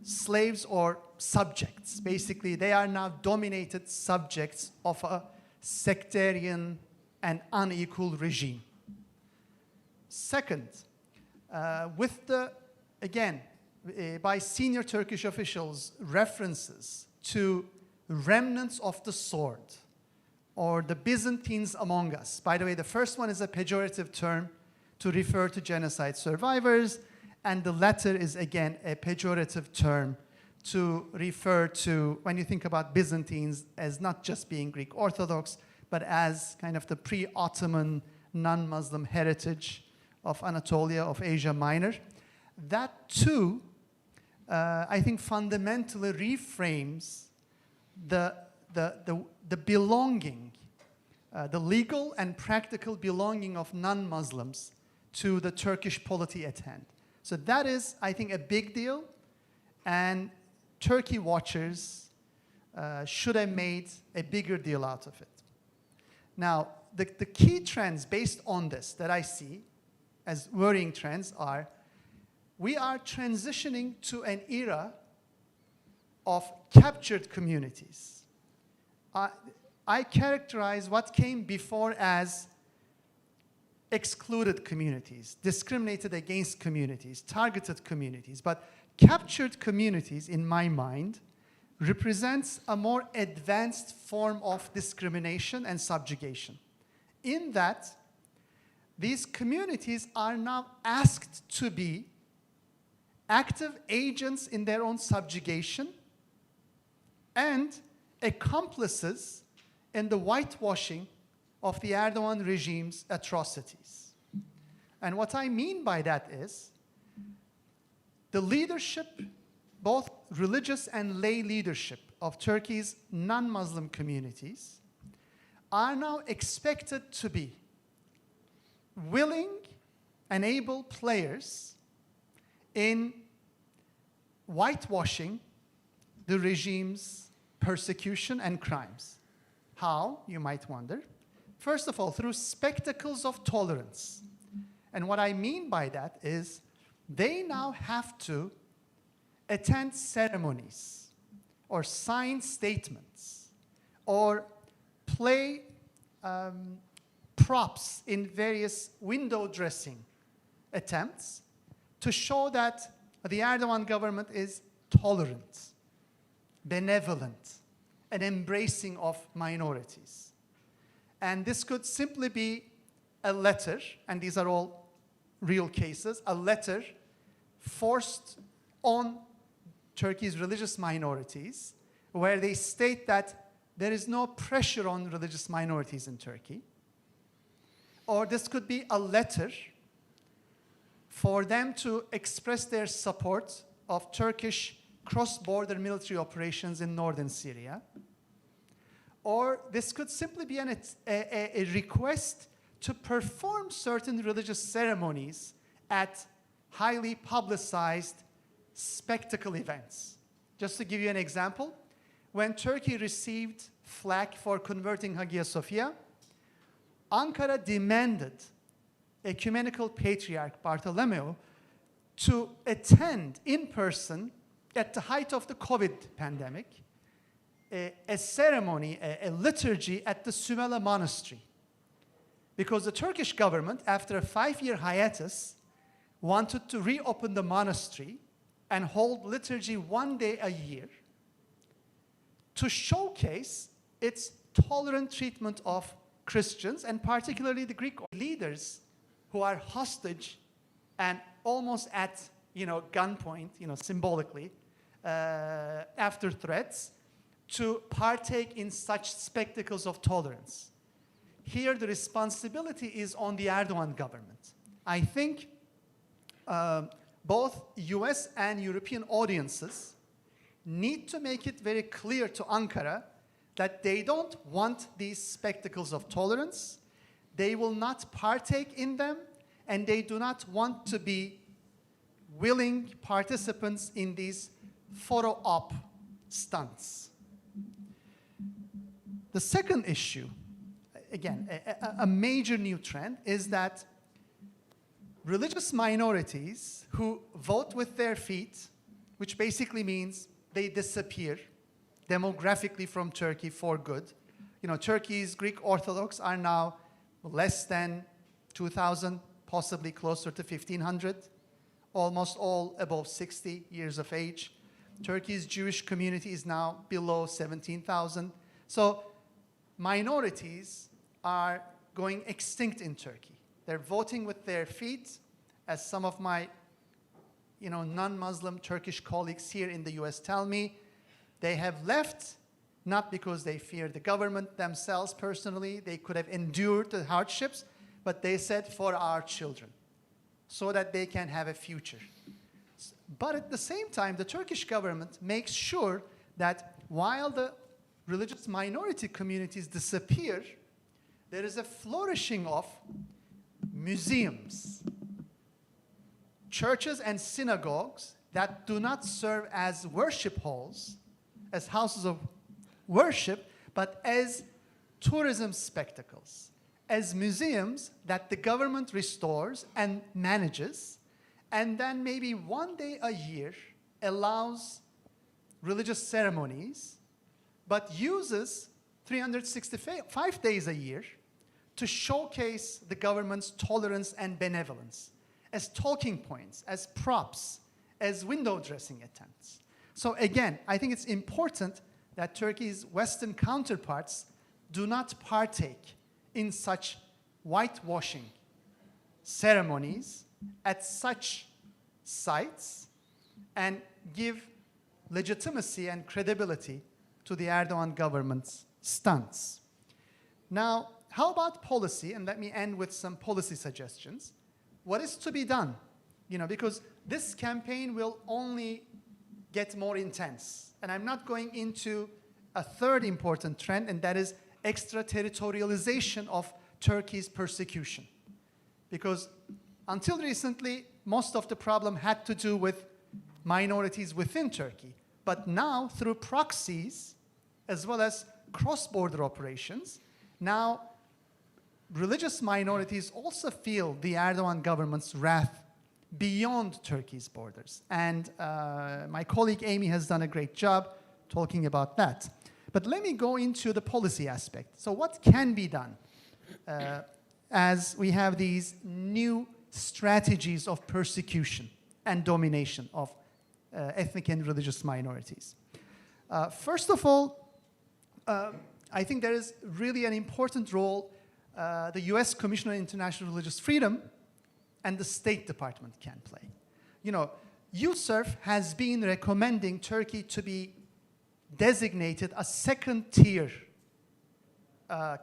[SPEAKER 13] slaves or subjects. Basically, they are now dominated subjects of a sectarian and unequal regime. Second, by senior Turkish officials, references to remnants of the sword or the Byzantines among us. By the way, the first one is a pejorative term to refer to genocide survivors, and the latter is, again, a pejorative term to refer to, when you think about Byzantines, as not just being Greek Orthodox, but as kind of the pre-Ottoman non-Muslim heritage of Anatolia, of Asia Minor. That too, I think, fundamentally reframes the belonging, the legal and practical belonging of non-Muslims to the Turkish polity at hand. So that is, I think, a big deal, and Turkey watchers should have made a bigger deal out of it. Now, the key trends based on this that I see as worrying trends are, we are transitioning to an era of captured communities. I characterize what came before as excluded communities, discriminated against communities, targeted communities. But captured communities, in my mind, represents a more advanced form of discrimination and subjugation. In that, these communities are now asked to be active agents in their own subjugation and accomplices in the whitewashing of the Erdogan regime's atrocities. And what I mean by that is the leadership, both religious and lay leadership of Turkey's non-Muslim communities, are now expected to be willing and able players in whitewashing the regime's persecution and crimes. How, you might wonder? First of all, through spectacles of tolerance. And what I mean by that is they now have to attend ceremonies or sign statements or play props in various window dressing attempts to show that the Erdogan government is tolerant, benevolent, and embracing of minorities. And this could simply be a letter, and these are all real cases, a letter forced on Turkey's religious minorities, where they state that there is no pressure on religious minorities in Turkey. Or this could be a letter for them to express their support of Turkish cross-border military operations in northern Syria. Or this could simply be a request to perform certain religious ceremonies at highly publicized spectacle events. Just to give you an example, when Turkey received flack for converting Hagia Sophia, Ankara demanded Ecumenical Patriarch Bartholomew to attend in person at the height of the COVID pandemic a ceremony, a liturgy at the Sümele Monastery. Because the Turkish government, after a 5-year hiatus, wanted to reopen the monastery and hold liturgy one day a year to showcase its tolerant treatment of Christians, and particularly the Greek leaders who are hostage and almost at gunpoint, symbolically, after threats, to partake in such spectacles of tolerance. Here, the responsibility is on the Erdogan government. I think both US and European audiences need to make it very clear to Ankara that they don't want these spectacles of tolerance, they will not partake in them, and they do not want to be willing participants in these photo op stunts. The second issue, again, a major new trend, is that religious minorities who vote with their feet, which basically means they disappear demographically from Turkey for good. Turkey's Greek Orthodox are now less than 2,000, possibly closer to 1,500, almost all above 60 years of age. Turkey's Jewish community is now below 17,000. So minorities are going extinct in Turkey. They're voting with their feet, as some of my non-Muslim Turkish colleagues here in the US tell me. They have left not because they fear the government themselves personally, they could have endured the hardships, but they said for our children, so that they can have a future. But at the same time, the Turkish government makes sure that while the religious minority communities disappear, there is a flourishing of museums, churches and synagogues that do not serve as worship halls, as houses of worship, but as tourism spectacles, as museums that the government restores and manages, and then maybe one day a year allows religious ceremonies, but uses 365 days a year to showcase the government's tolerance and benevolence as talking points, as props, as window dressing attempts. So again, I think it's important that Turkey's Western counterparts do not partake in such whitewashing ceremonies at such sites and give legitimacy and credibility to the Erdogan government's stance. Now, how about policy? And let me end with some policy suggestions. What is to be done? You know, because this campaign will only get more intense. And I'm not going into a third important trend, and that is extraterritorialization of Turkey's persecution. Because until recently, most of the problem had to do with minorities within Turkey. But now, through proxies, as well as cross-border operations, now religious minorities also feel the Erdogan government's wrath beyond Turkey's borders. And my colleague Amy has done a great job talking about that. But let me go into the policy aspect. So what can be done as we have these new strategies of persecution and domination of ethnic and religious minorities? First of all, I think there is really an important role the US Commission on International Religious Freedom and the State Department can play. You know, USERF has been recommending Turkey to be designated a second-tier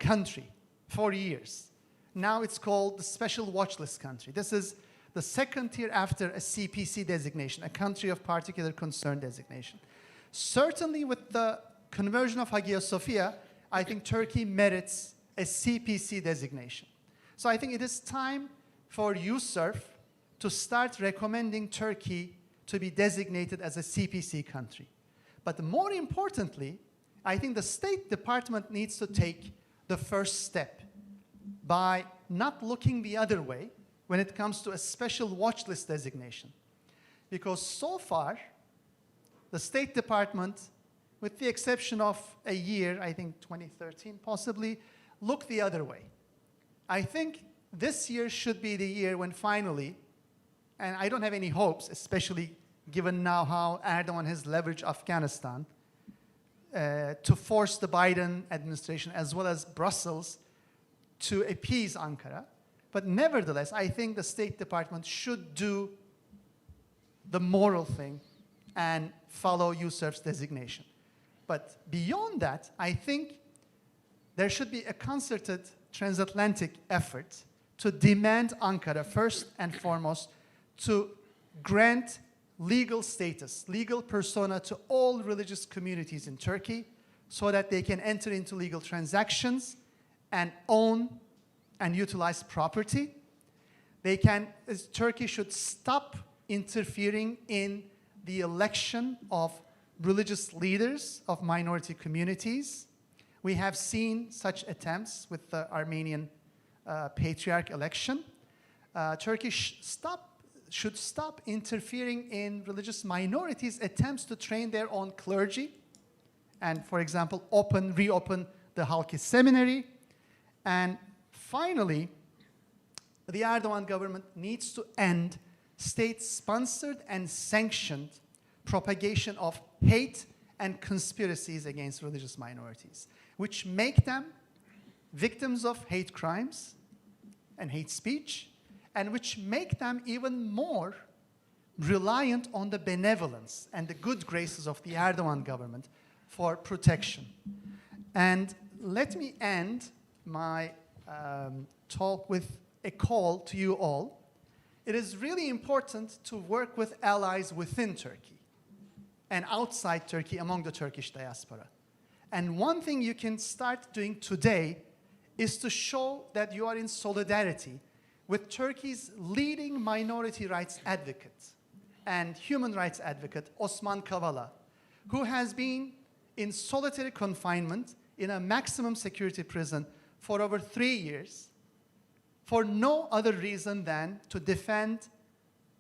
[SPEAKER 13] country for years. Now it's called the Special Watch List country. This is the second tier after a CPC designation, a country of particular concern designation. Certainly with the conversion of Hagia Sophia, I think Turkey merits a CPC designation. So I think it is time for USERF to start recommending Turkey to be designated as a CPC country. But more importantly, I think the State Department needs to take the first step by not looking the other way when it comes to a special watch list designation. Because so far, the State Department, with the exception of a year, I think 2013 possibly, looked the other way. I think this year should be the year when finally, and I don't have any hopes, especially given now how Erdogan has leveraged Afghanistan, to force the Biden administration as well as Brussels to appease Ankara. But nevertheless, I think the State Department should do the moral thing and follow USERF's designation. But beyond that, I think there should be a concerted transatlantic effort to demand Ankara, first and foremost, to grant legal status, legal persona to all religious communities in Turkey so that they can enter into legal transactions and own and utilize property. Turkey should stop interfering in the election of religious leaders of minority communities. We have seen such attempts with the Armenian patriarch election. Turkey should stop interfering in religious minorities' attempts to train their own clergy and, for example, reopen the Halki Seminary. And finally, the Erdogan government needs to end state-sponsored and sanctioned propagation of hate and conspiracies against religious minorities, which make them victims of hate crimes and hate speech, and which make them even more reliant on the benevolence and the good graces of the Erdogan government for protection. And let me end my talk with a call to you all. It is really important to work with allies within Turkey and outside Turkey among the Turkish diaspora. And one thing you can start doing today is to show that you are in solidarity with Turkey's leading minority rights advocate and human rights advocate, Osman Kavala, who has been in solitary confinement in a maximum security prison for over 3 years for no other reason than to defend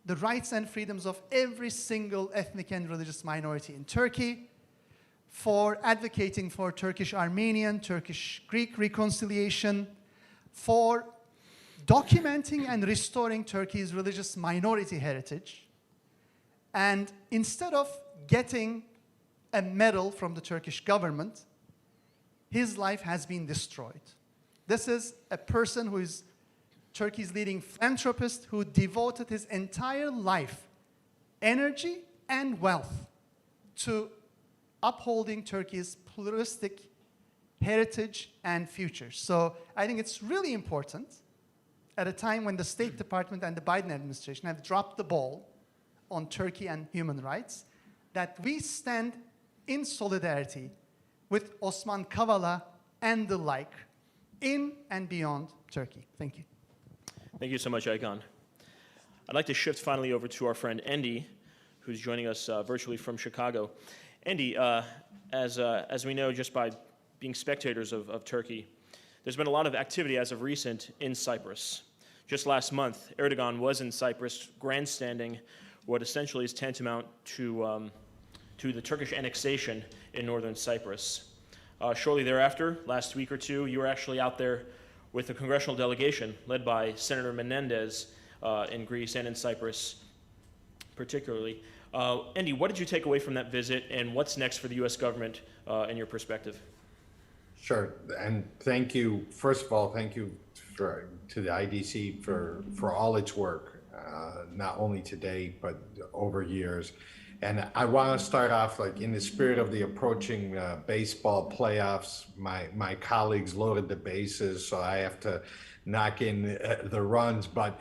[SPEAKER 13] the rights and freedoms of every single ethnic and religious minority in Turkey, for advocating for Turkish-Armenian, Turkish-Greek reconciliation, for documenting and restoring Turkey's religious minority heritage. And instead of getting a medal from the Turkish government, his life has been destroyed. This is a person who is Turkey's leading philanthropist who devoted his entire life, energy, and wealth to upholding Turkey's pluralistic heritage, and future. So I think it's really important at a time when the State Department and the Biden administration have dropped the ball on Turkey and human rights, that we stand in solidarity with Osman Kavala and the like in and beyond Turkey. Thank you.
[SPEAKER 1] Thank you so much, Aykan. I'd like to shift finally over to our friend Andy, who's joining us virtually from Chicago. Andy, as we know just by being spectators of Turkey, there's been a lot of activity as of recent in Cyprus. Just last month, Erdogan was in Cyprus grandstanding what essentially is tantamount to the Turkish annexation in northern Cyprus. Shortly thereafter, last week or two, you were actually out there with a congressional delegation led by Senator Menendez in Greece and in Cyprus particularly. Andy, what did you take away from that visit, and what's next for the U.S. government in your perspective?
[SPEAKER 9] Sure, and thank you. First of all, thank you to the IDC for all its work, not only today but over years. And I want to start off, like, in the spirit of the approaching baseball playoffs. My colleagues loaded the bases, so I have to knock in the runs. But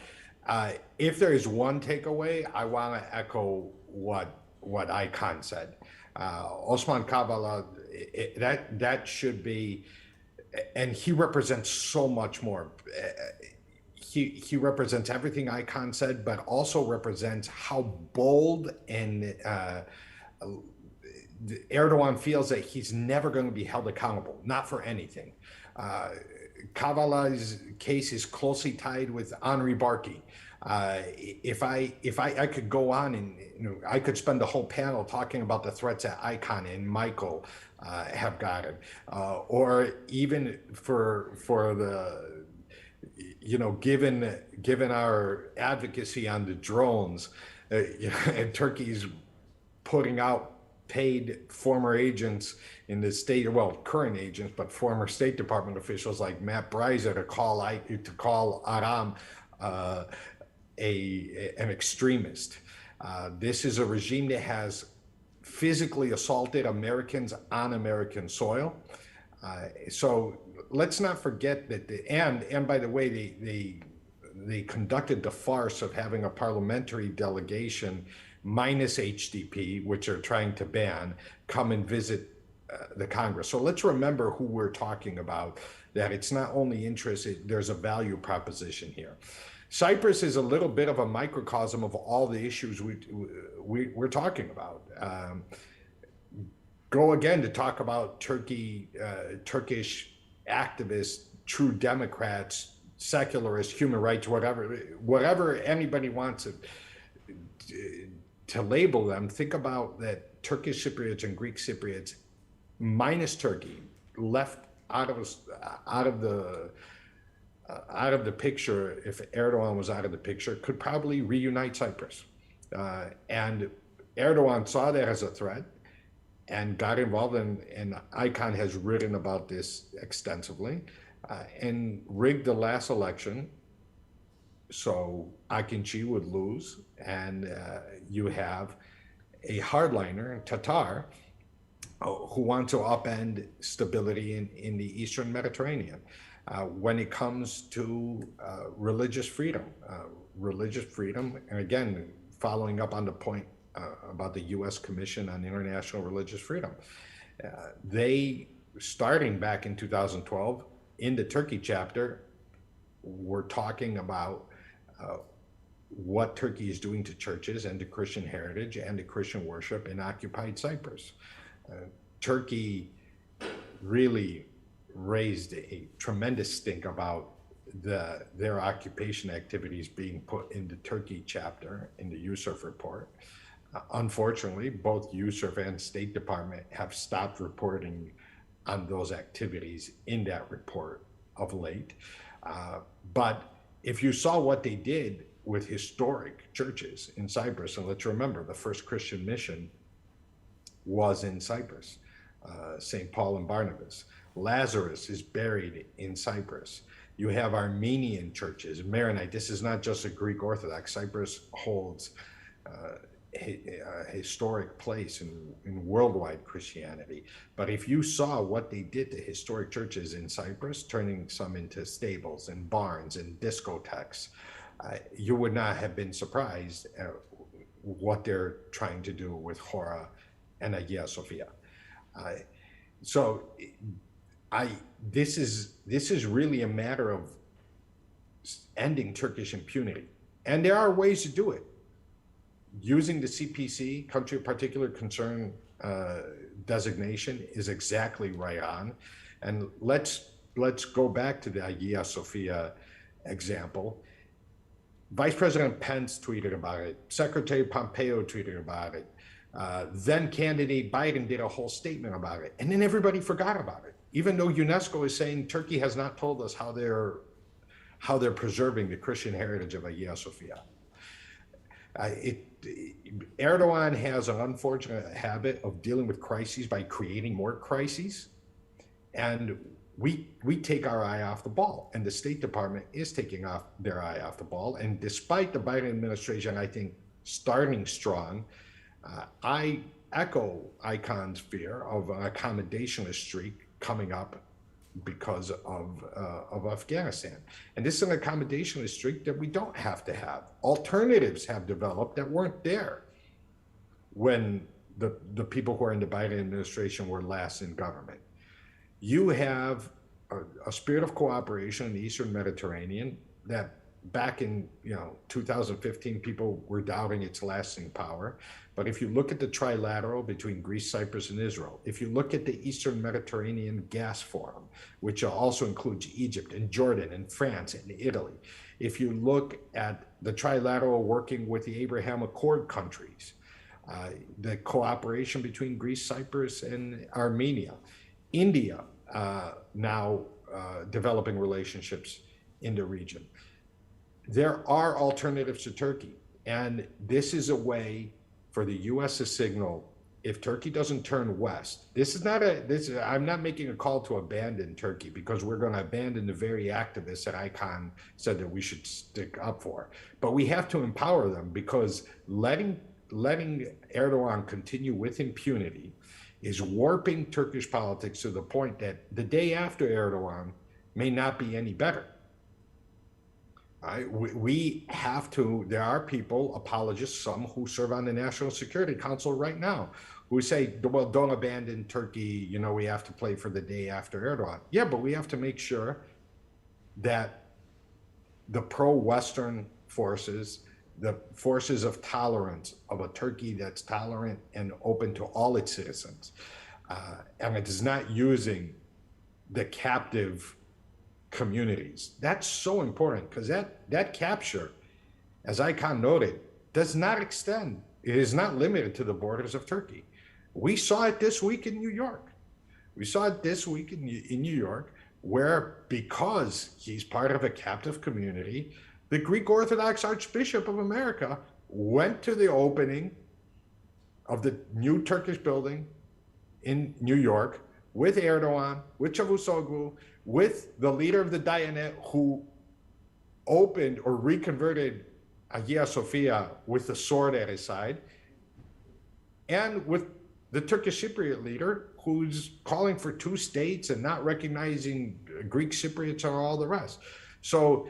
[SPEAKER 9] if there is one takeaway, I want to echo what Aykan said. Osman Kavala, that should be, and he represents so much more. He represents everything Aykan said, but also represents how bold and Erdogan feels that he's never going to be held accountable, not for anything. Kavala's case is closely tied with Henri Barkey. If I could go on and I could spend the whole panel talking about the threats that Aykan and Michael have gotten, or even for the given our advocacy on the drones, and Turkey's putting out paid former agents in the state, well, current agents, but former State Department officials like Matt Breiser to call Aram an extremist. This is a regime that has physically assaulted Americans on American soil. So let's not forget that and by the way, they conducted the farce of having a parliamentary delegation minus HDP, which are trying to ban, come and visit the Congress. So let's remember who we're talking about, that it's not only interest, there's a value proposition here. Cyprus is a little bit of a microcosm of all the issues we're talking about. Go again to talk about Turkish activists, true Democrats, secularists, human rights, whatever anybody wants to label them. Think about that Turkish Cypriots and Greek Cypriots, minus Turkey, left out of the picture. If Erdogan was out of the picture, could probably reunite Cyprus. And Erdogan saw that as a threat and got involved, and Aykan has written about this extensively, and rigged the last election so Akinci would lose, and you have a hardliner, Tatar, who want to upend stability in the Eastern Mediterranean. When it comes to religious freedom, and again, following up on the point about the U.S. Commission on International Religious Freedom, they, starting back in 2012, in the Turkey chapter, were talking about what Turkey is doing to churches and to Christian heritage and to Christian worship in occupied Cyprus. Turkey really raised a tremendous stink about their occupation activities being put in the Turkey chapter in the Yusuf report. Unfortunately, both Yusuf and State Department have stopped reporting on those activities in that report of late. But if you saw what they did with historic churches in Cyprus, and let's remember the first Christian mission was in Cyprus, St. Paul and Barnabas. Lazarus is buried in Cyprus. You have Armenian churches, Maronite. This is not just a Greek Orthodox. Cyprus holds historic place in worldwide Christianity. But if you saw what they did to historic churches in Cyprus, turning some into stables and barns and discotheques, you would not have been surprised at what they're trying to do with Hora and Hagia Sophia. This is really a matter of ending Turkish impunity. And there are ways to do it. Using the CPC, country of particular concern designation, is exactly right on. And let's go back to the Hagia Sophia example. Vice President Pence tweeted about it. Secretary Pompeo tweeted about it. Then candidate Biden did a whole statement about it. And then everybody forgot about it. Even though UNESCO is saying Turkey has not told us how they're preserving the Christian heritage of Hagia Sophia. Erdogan has an unfortunate habit of dealing with crises by creating more crises. And we take our eye off the ball, and the State Department is taking their eye off the ball. And despite the Biden administration, I think, starting strong, I echo Icon's fear of an accommodationist streak coming up because of Afghanistan. And this is an accommodationist streak that we don't have to have. Alternatives have developed that weren't there when the people who are in the Biden administration were last in government. You have a spirit of cooperation in the Eastern Mediterranean that back in 2015, people were doubting its lasting power. But if you look at the trilateral between Greece, Cyprus, and Israel, if you look at the Eastern Mediterranean Gas Forum, which also includes Egypt and Jordan and France and Italy, if you look at the trilateral working with the Abraham Accord countries, the cooperation between Greece, Cyprus, and Armenia, India now developing relationships in the region. There are alternatives to Turkey, and this is a way for the U.S. to signal if Turkey doesn't turn west. I'm not making a call to abandon Turkey, because we're going to abandon the very activists that Icon said that we should stick up for. But we have to empower them, because letting Erdogan continue with impunity is warping Turkish politics to the point that the day after Erdogan may not be any better. We have to, there are people, apologists, some who serve on the National Security Council right now, who say, well, don't abandon Turkey, we have to play for the day after Erdogan. Yeah, but we have to make sure that the pro-Western forces, the forces of tolerance of a Turkey that's tolerant and open to all its citizens, and it is not using the captive communities. That's so important, because that capture, as Icon noted, does not extend. It is not limited to the borders of Turkey. We saw it this week in New York. We saw it this week in New York, where, because he's part of a captive community, the Greek Orthodox Archbishop of America went to the opening of the new Turkish building in New York with Erdogan, with Çavuşoğlu, with the leader of the Diyanet, who opened or reconverted Hagia Sophia with the sword at his side, and with the Turkish Cypriot leader, who's calling for two states and not recognizing Greek Cypriots and all the rest. So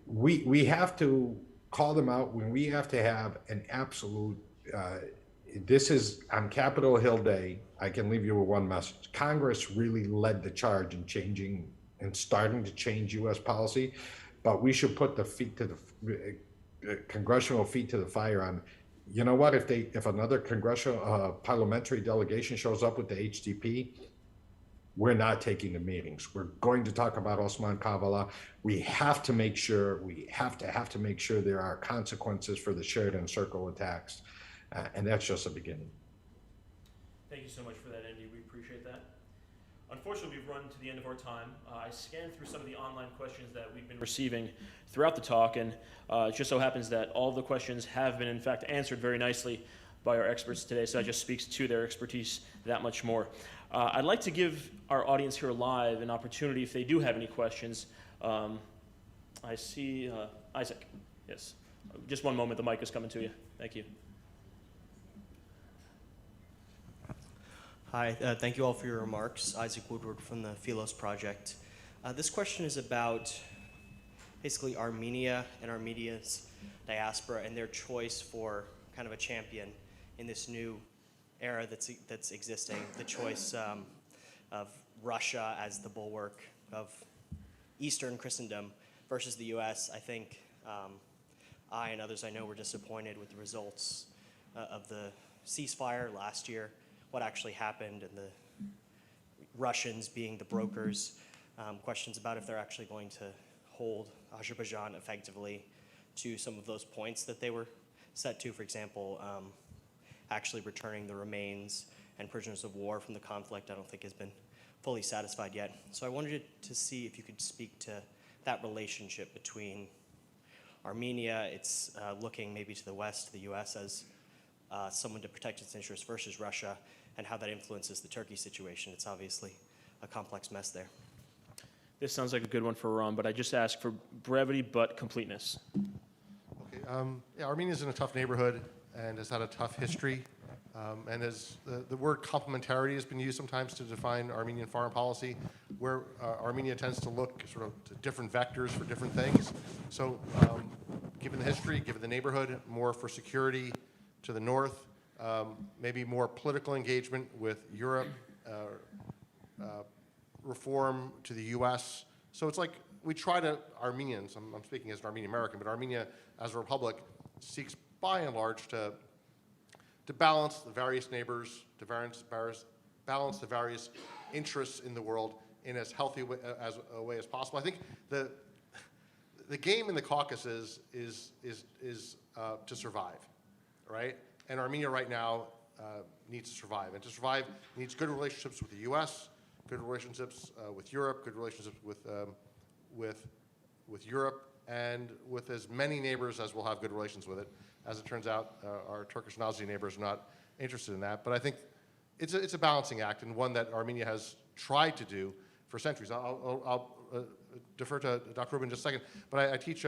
[SPEAKER 9] we have to call them out when we have to have an absolute, this is on Capitol Hill Day. I can leave you with one message. Congress really led the charge in changing and starting to change U.S. policy, but we should put the congressional feet to the fire on, you know what, if another congressional parliamentary delegation shows up with the HDP, we're not taking the meetings. We're going to talk about Osman Kavala. We have to make sure, make sure there are consequences for the Sheridan Circle attacks. And that's just a beginning.
[SPEAKER 1] Thank you so much for that, Andy. We appreciate that. Unfortunately, we've run to the end of our time. I scanned through some of the online questions that we've been receiving throughout the talk, and it just so happens that all of the questions have been, in fact, answered very nicely by our experts today, so that just speaks to their expertise that much more. I'd like to give our audience here live an opportunity if they do have any questions. I see Isaac. Yes. Just one moment. The mic is coming to you. Thank you.
[SPEAKER 14] Hi, thank you all for your remarks. Isaac Woodward from the Philos Project. This question is about basically Armenia and Armenia's diaspora and their choice for kind of a champion in this new era that's existing, the choice of Russia as the bulwark of Eastern Christendom versus the US. I think I and others I know were disappointed with the results of the ceasefire last year, what actually happened, and the Russians being the brokers. Questions about if they're actually going to hold Azerbaijan effectively to some of those points that they were set to, for example, actually returning the remains and prisoners of war from the conflict, I don't think has been fully satisfied yet. So I wanted to see if you could speak to that relationship between Armenia, it's looking maybe to the West, to the US as someone to protect its interests versus Russia, and how that influences the Turkey situation. It's obviously a complex mess there.
[SPEAKER 1] This sounds like a good one for Ron, but I just ask for brevity but completeness.
[SPEAKER 11] Okay, yeah, Armenia's in a tough neighborhood and has had a tough history. And as the word complementarity has been used sometimes to define Armenian foreign policy, where Armenia tends to look sort of to different vectors for different things. So given the history, given the neighborhood, more for security to the north, maybe more political engagement with Europe, reform to the US. So it's like we try to, Armenians, I'm speaking as an Armenian American, but Armenia as a republic seeks by and large to balance the various neighbors, to balance the various interests in the world in as healthy a way as possible. I think the game in the Caucasus is to survive, right? And Armenia right now needs to survive. And to survive needs good relationships with the US, good relationships with Europe, good relationships with Europe, and with as many neighbors as will have good relations with it. As it turns out, our Turkish Nazi neighbors are not interested in that. But I think it's a balancing act, and one that Armenia has tried to do for centuries. I'll defer to Dr. Rubin in just a second, but I teach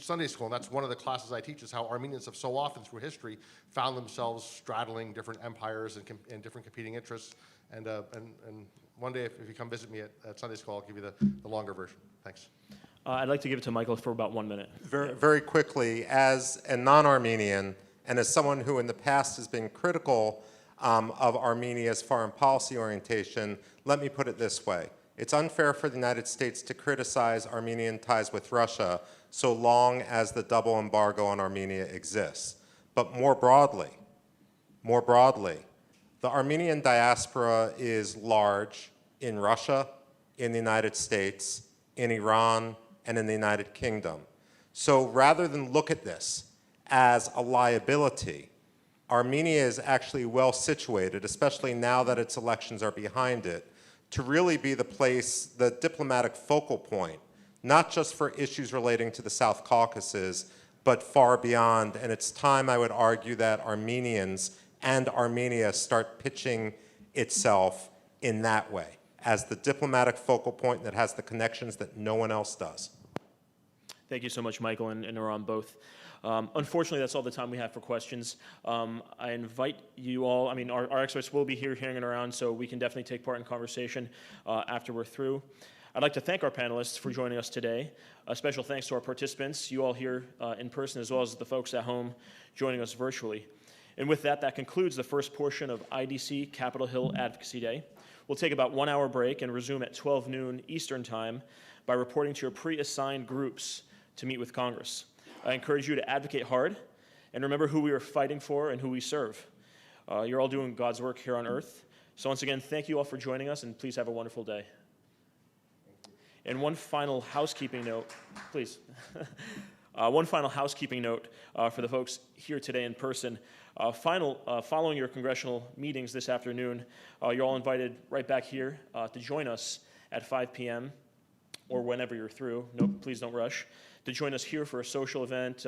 [SPEAKER 11] Sunday school, and that's one of the classes I teach, is how Armenians have so often through history found themselves straddling different empires and different competing interests. And one day, if you come visit me at Sunday school, I'll give you the longer version. Thanks.
[SPEAKER 1] I'd like to give it to Michael for about 1 minute.
[SPEAKER 12] Very, very quickly, as a non-Armenian and as someone who in the past has been critical of Armenia's foreign policy orientation, let me put it this way. It's unfair for the United States to criticize Armenian ties with Russia so long as the double embargo on Armenia exists. But more broadly, the Armenian diaspora is large in Russia, in the United States, in Iran, and in the United Kingdom. So rather than look at this as a liability, Armenia is actually well situated, especially now that its elections are behind it, to really be the place, the diplomatic focal point, not just for issues relating to the South Caucasus, but far beyond. And it's time, I would argue, that Armenians and Armenia start pitching itself in that way, as the diplomatic focal point that has the connections that no one else does.
[SPEAKER 1] Thank you so much, Michael and Iran, both. Unfortunately, that's all the time we have for questions. I invite you all, I mean, our experts will be here hanging around, so we can definitely take part in conversation after we're through. I'd like to thank our panelists for joining us today. A special thanks to our participants, you all here in person, as well as the folks at home joining us virtually. And with that, that concludes the first portion of IDC Capitol Hill Advocacy Day. We'll take about 1 hour break and resume at 12 noon Eastern Time by reporting to your pre-assigned groups to meet with Congress. I encourage you to advocate hard and remember who we are fighting for and who we serve. You're all doing God's work here on earth. So once again, thank you all for joining us, and please have a wonderful day. And one final housekeeping note, please. One final housekeeping note for the folks here today in person. Following your congressional meetings this afternoon, you're all invited right back here to join us at 5 p.m. or whenever you're through. No, please don't rush. To join us here for a social event,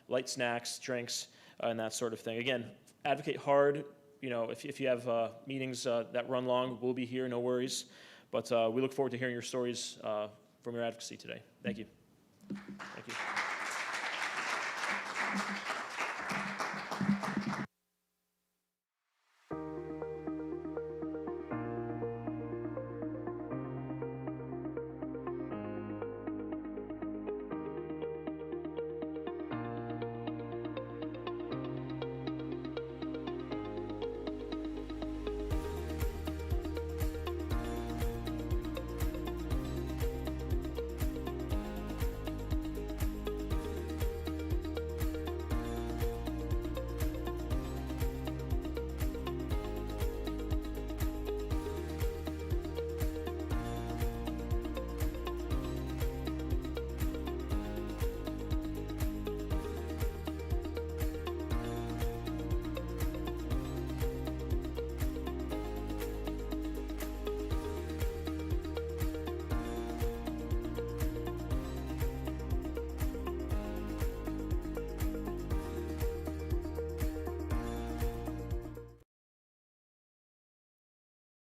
[SPEAKER 1] light snacks, drinks, and that sort of thing. Again, advocate hard. You know, if you have meetings that run long, we'll be here, no worries. But we look forward to hearing your stories from your advocacy today. Thank you. Thank you.